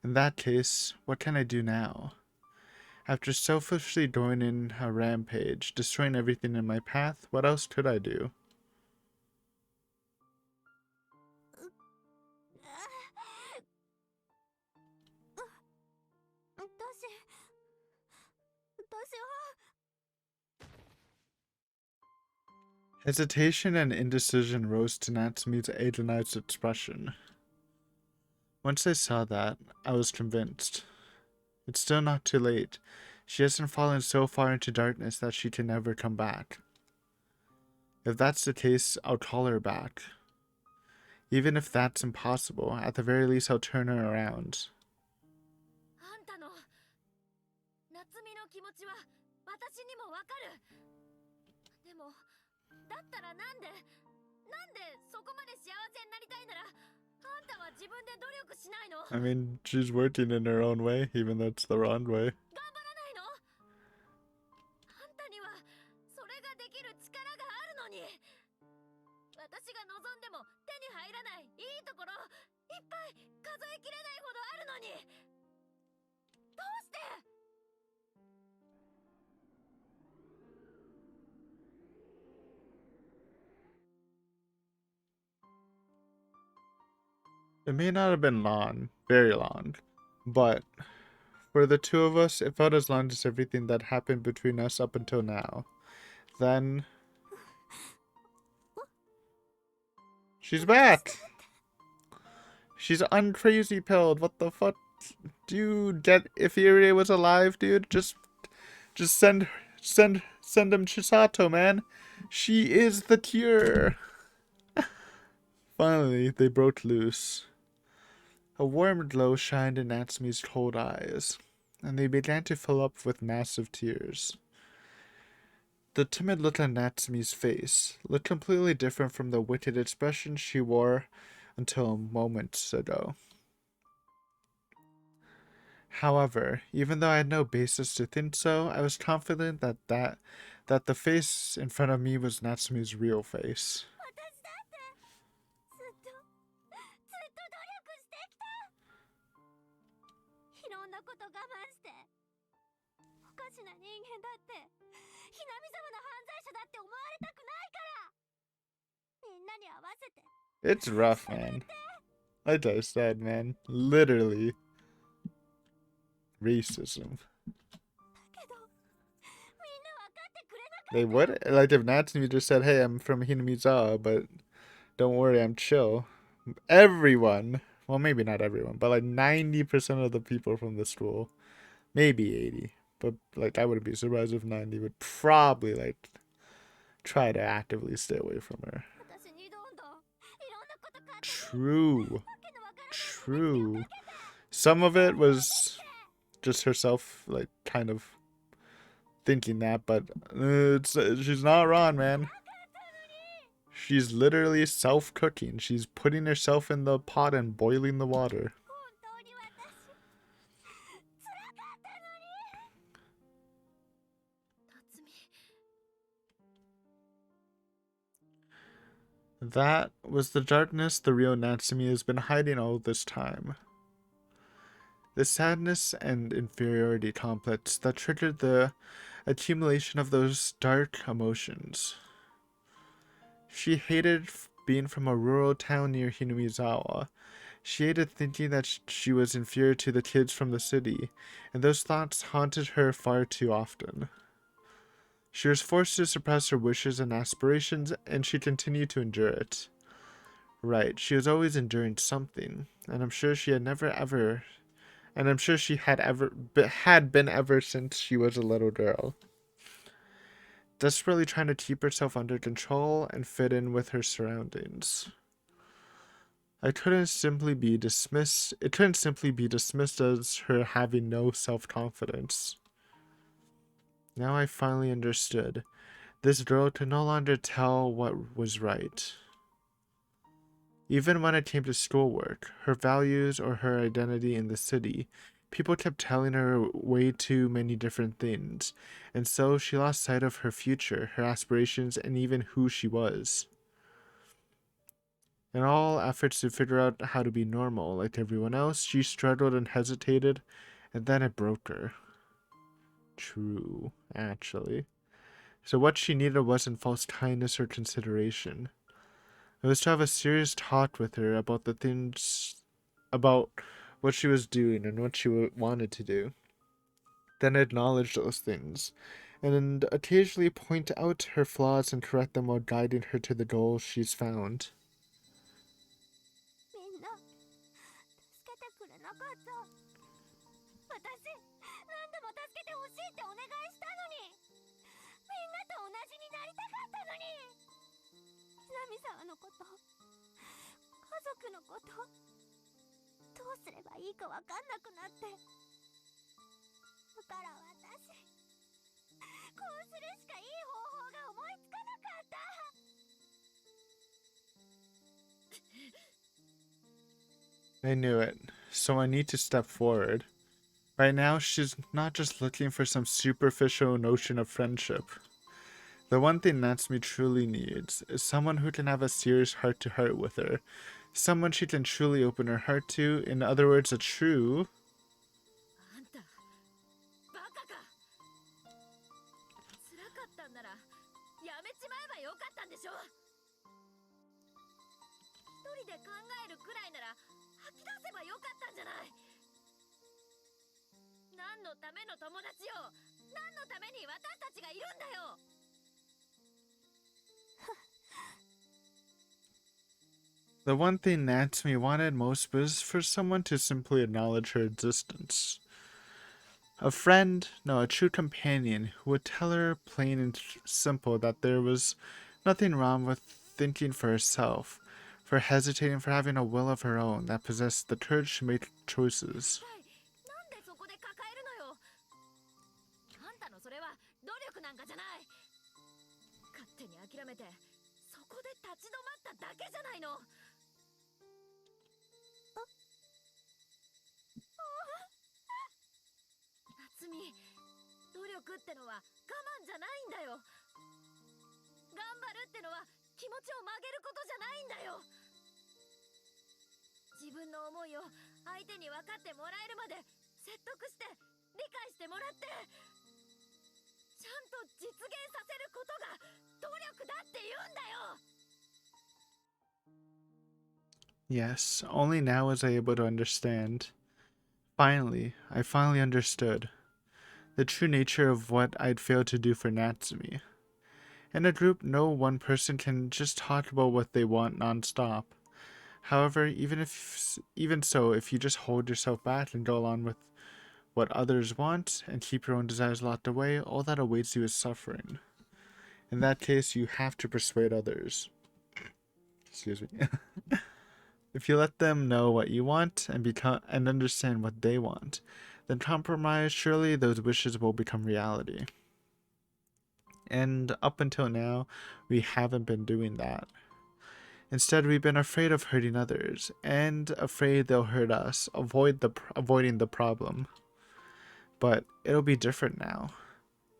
In that case, what can I do now? After selfishly going in a rampage, destroying everything in my path, what else could I do? 私は Hesitation and indecision rose to Natsumi's agonized expression. Once I saw that, I was convinced. It's still not too late. She hasn't fallen so far into darkness that she can never come back. If that's the case, I'll call her back. Even if that's impossible, at the very least I'll turn her around. あんたの夏美の気持ちは私にもわかる。でもだったらなんでそこまで幸せになりたいなら、あんたは自分で努力しないの？ I mean, she's working in her own way, even though it's the wrong way. 頑張らないの？あんたにはそれができる力があるのに。私が望んでも手に入らないいいところいっぱい数えきれないほどあるのに、どうして？ It may not have been long, very long, but for the two of us, it felt as long as everything that happened between us up until now. Then she's back. She's uncrazy pilled. What the fuck? Dude, get if Irie was alive, dude, just send him Chadsato, man. She is the cure. Finally, they broke loose. A warm glow shined in Natsumi's cold eyes, and they began to fill up with massive tears. The timid look on Natsumi's face looked completely different from the wicked expression she wore until moments ago. However, even though I had no basis to think so, I was confident that the face in front of me was Natsumi's real face. 私だってずっと努力してきた。いろんなこと我慢して、おかしな人間だって、ひなみ様の犯罪者だって思われたくないから、みんなに合わせて。 It's rough, man. Like I said, man, literally racism. けどみんな分かってくれなかった。 They would like if Natsumi just said, "Hey, I'm from Hinamizawa, but don't worry, I'm chill." Everyone, well, maybe not everyone, but like 90% of the people from the school, maybe 80, but like I wouldn't be surprised if 90 would probably like try to actively stay away from her. 私にどんどんいろんなこと勝手に True, わけのわからない true. Some of it was just herself, like kind of thinking that, but she's not wrong, man. She's literally self-cooking. She's putting herself in the pot and boiling the water. 本当に私辛かったのに。That was the darkness the real Natsumi has been hiding all this time. The sadness and inferiority complex that triggered the accumulation of those dark emotions. She hated being from a rural town near Hinamizawa. She hated thinking that she was inferior to the kids from the city, and those thoughts haunted her far too often. She was forced to suppress her wishes and aspirations, and she continued to endure it. Right, she was always enduring something, and I'm sure she had never ever, and I'm sure she had been ever since she was a little girl. Desperately trying to keep herself under control and fit in with her surroundings. It couldn't simply be dismissed as her having no self-confidence. Now I finally understood. This girl could no longer tell what was right. Even when it came to schoolwork, her values, or her identity in the city, people kept telling her way too many different things, and so she lost sight of her future, her aspirations, and even who she was. In all efforts to figure out how to be normal like everyone else, she struggled and hesitated, and then it broke her. True, actually. So what she needed wasn't false kindness or consideration. It was to have a serious talk with her about the things, about what she was doing and what she wanted to do. Then acknowledge those things, and occasionally point out her flaws and correct them while guiding her to the goal she's found. みんな助けてくれなかった。私何度も助けてほしいってお願いしたのに、みんなと同じになりたかったのに。ナミさんのこと、家族のこと、どうすればいいかわかんなくなって。だから私、こうするしかいい方法が思いつかなかった。I knew it, so I need to step forward. Right now, she's not just looking for some superficial notion of friendship. The one thing Natsumi truly needs is someone who can have a serious heart-to-heart with her. Someone she can truly open her heart to, in other words, a true... あんた、バカか。辛かったんなら、やめちまえばよかったんでしょ。一人で考えるくらいなら、吐き出せばよかったんじゃない。何のための友達よ。何のために私たちがいるんだよ。The one thing Natsumi wanted most was for someone to simply acknowledge her existence. A friend, no, a true companion who would tell her plain and simple that there was nothing wrong with thinking for herself, for hesitating, for having a will of her own that possessed the courage to make choices. なんでそこで抱えるのよ。あんたのそれは努力なんかじゃない。勝手に諦めて、そこで立ち止まっただけじゃないの。夏美、努力ってのは我慢じゃないんだよ。頑張るってのは気持ちを曲げることじゃないんだよ。自分の思いを相手に分かってもらえるまで説得して理解してもらって、ちゃんと実現させることが努力だって言うんだよ。Yes, only now was I able to understand. Finally, I finally understood the true nature of what I'd failed to do for Natsumi. In a group, no one person can just talk about what they want non-stop. However, even so, if you just hold yourself back and go along with what others want and keep your own desires locked away, all that awaits you is suffering. In that case, you have to persuade others. Excuse me. If you let them know what you want and understand what they want, then compromise, surely those wishes will become reality. And up until now, we haven't been doing that. Instead, we've been afraid of hurting others, and afraid they'll hurt us, avoiding the problem. But it'll be different now.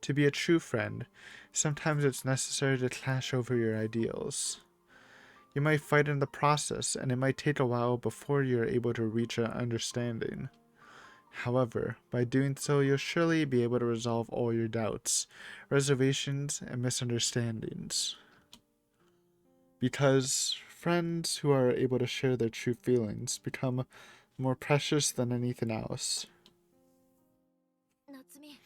To be a true friend, sometimes it's necessary to clash over your ideals. You might fight in the process, and it might take a while before you're able to reach an understanding. However, by doing so, you'll surely be able to resolve all your doubts, reservations, and misunderstandings. Because friends who are able to share their true feelings become more precious than anything else. 夏美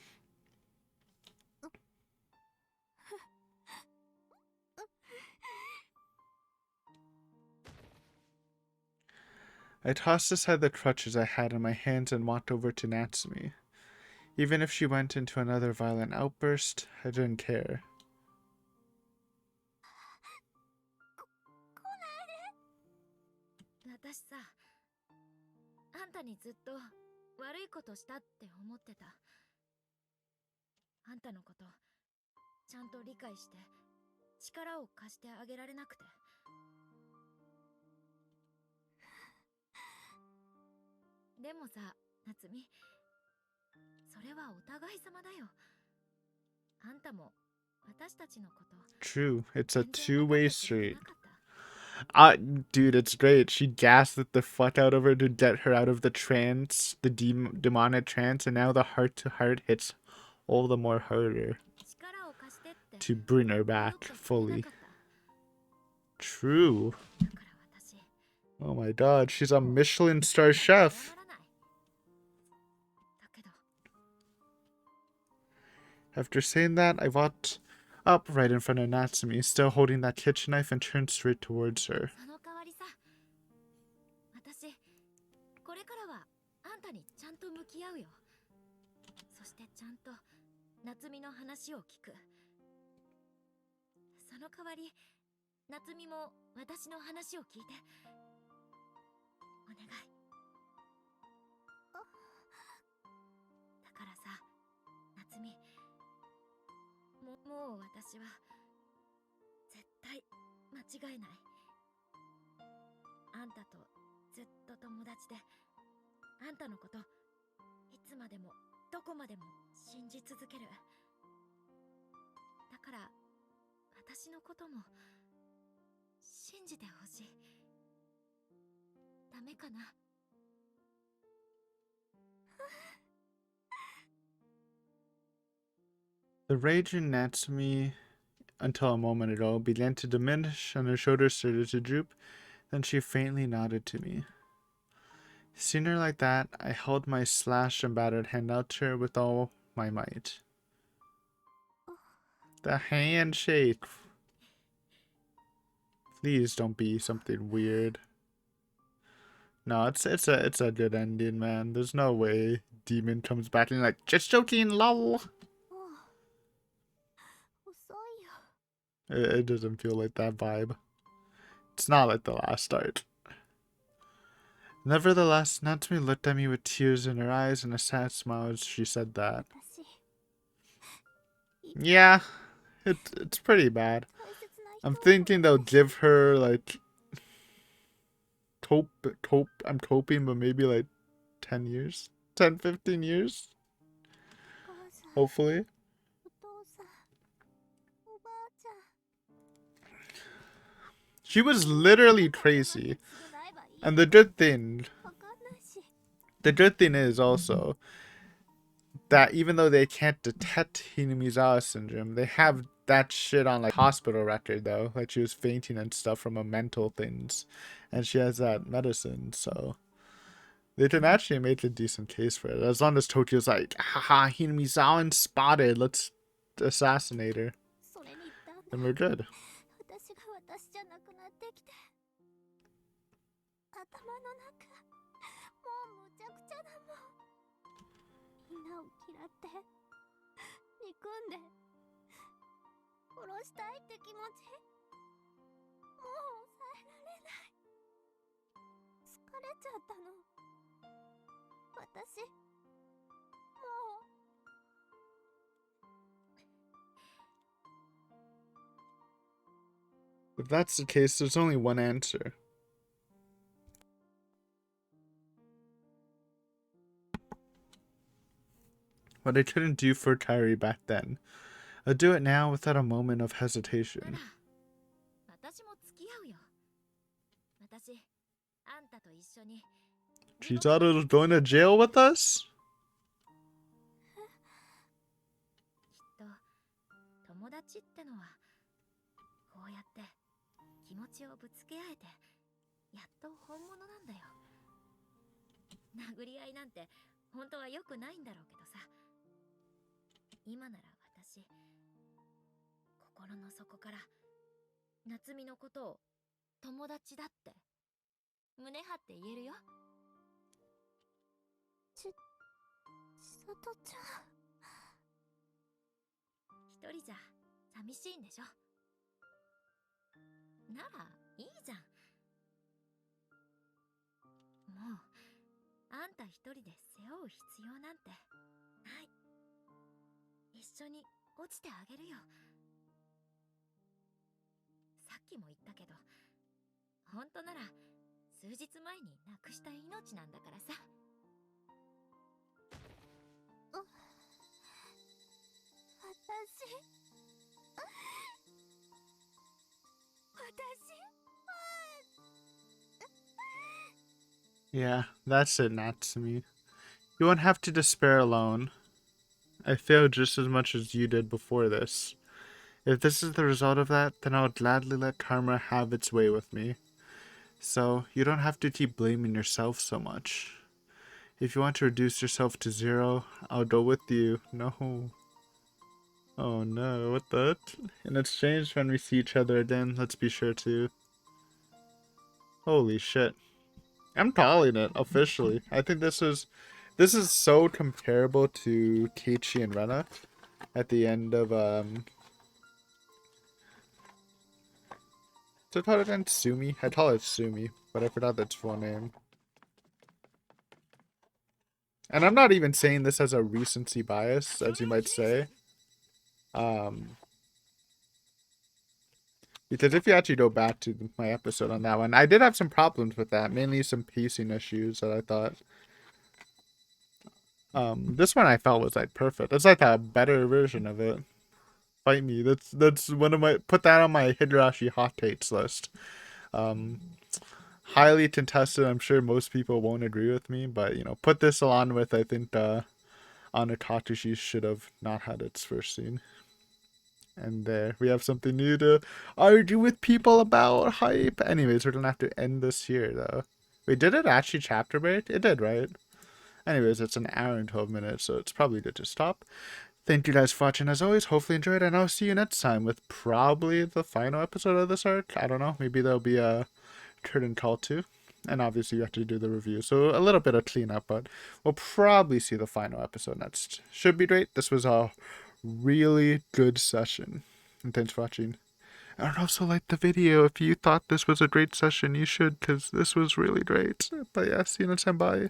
I tossed aside the crutches I had in my hands and walked over to Natsumi. Even if she went into another violent outburst, I didn't care. 私さ、あんたにずっと悪いことしたって思ってた。あんたのことちゃんと理解して力を貸してあげられなくて。でもさ、夏美、それはお互い様だよ。あんたも私たちのこと。 True, it's a 全然分かってくれ two-way な street. かった。 Dude, it's great. She gassed the fuck out of her to get her out of the trance, the demonic trance, and now the heart-to-heart hits all the more harder 力を貸してって to bring her 言おう back としてな fully. かった。 True. だから私 Oh my god, she's a もう Michelin star chef. 謝らない。だけど After saying that, I walked up right in front of Natsumi, still holding that kitchen knife, and turned straight towards her. その代わりさ、私これからはあんたにちゃんと向き合うよ。そしてちゃんと夏美の話を聞く。その代わり夏美も私の話を聞いて。お願い。だからさ、夏美、もう私は絶対間違えない。あんたとずっと友達で、あんたのこといつまでもどこまでも信じ続ける。だから私のことも信じてほしい。ダメかな。 The rage in Natsumi, until a moment ago, began to diminish and her shoulders started to droop. Then she faintly nodded to me. Seeing her like that, I held my slashed and battered hand out to her with all my might. The handshake. Please don't be something weird. No, it's a good ending, man. There's no way Demon comes back and like, just joking, lol. It doesn't feel like that vibe. It's not like the last art. Nevertheless, Natsumi looked at me with tears in her eyes and a sad smile as she said that. Yeah, it's pretty bad. I'm thinking they'll give her like I'm coping, but maybe like 10 years, 10, 15 years, hopefully. She was literally crazy. And the good thing is also that even though they can't detect Hinamizawa syndrome, they have that shit on like hospital record though. Like she was fainting and stuff from a mental things. And she has that medicine, so they can actually make a decent case for it. As long as Tokyo's like, haha, Hinamizawa spotted, let's assassinate her. Then we're good. 殺したいって気持ちもう抑えられない。疲れちゃったの。私もう。 If that's the case, there's only one answer. What I couldn't do for Kairi back then, I'll do it now without a moment of hesitation. 私も付き合うよ。私、あんたと一緒に Chadsato going to jail with us? きっと友達ってのはこうやって気持ちをぶつけ合えてやっと本物なんだよ。殴り合いなんて本当は良くないんだろうけどさ、今なら私心の底から夏美のことを友達だって胸張って言えるよ。千里ちゃん、一人じゃ寂しいんでしょ。ならいいじゃん。もうあんた一人で背負う必要なんてない。一緒に落ちてあげるよ。さっきも言ったけど、本当なら数日前に亡くした命なんだからさ。Yeah, that's it, Natsumi. You won't have to despair alone. I failed just as much as you did before this. If this is the result of that, then I would gladly let karma have its way with me. So, you don't have to keep blaming yourself so much. If you want to reduce yourself to 0, I'll go with you. No. Oh no, what the? In exchange, when we see each other again, let's be sure to... Holy shit. I'm calling it, officially. I think this is so comparable to Keiichi and Rena at the end of, Did I call it again? Sumi? I call it Sumi, but I forgot its full name. And I'm not even saying this as a recency bias, as you might say. Because if you actually go back to my episode on that one, I did have some problems with that, mainly some pacing issues that I thought. This one I felt was like perfect. It's like a better version of it. Fight me. That's one of my, put that on my Higurashi hot takes list. Highly contested. I'm sure most people won't agree with me, but you know, put this along with, I think Anna Katsushi should have not had its first scene. And there, we have something new to argue with people about. Hype. Anyways, we're gonna have to end this here, though. Wait, did it actually chapter break? It did, right? Anyways, it's an hour and 12 minutes, so it's probably good to stop. Thank you guys for watching, as always. Hopefully enjoyed, and I'll see you next time with probably the final episode of this arc. I don't know. Maybe there'll be a curtain call too. And obviously you have to do the review, so a little bit of cleanup, but we'll probably see the final episode next. Should be great. This was a really good session. And thanks for watching. And also like the video. If you thought this was a great session, you should, because this was really great. But yeah, see you next time. Bye.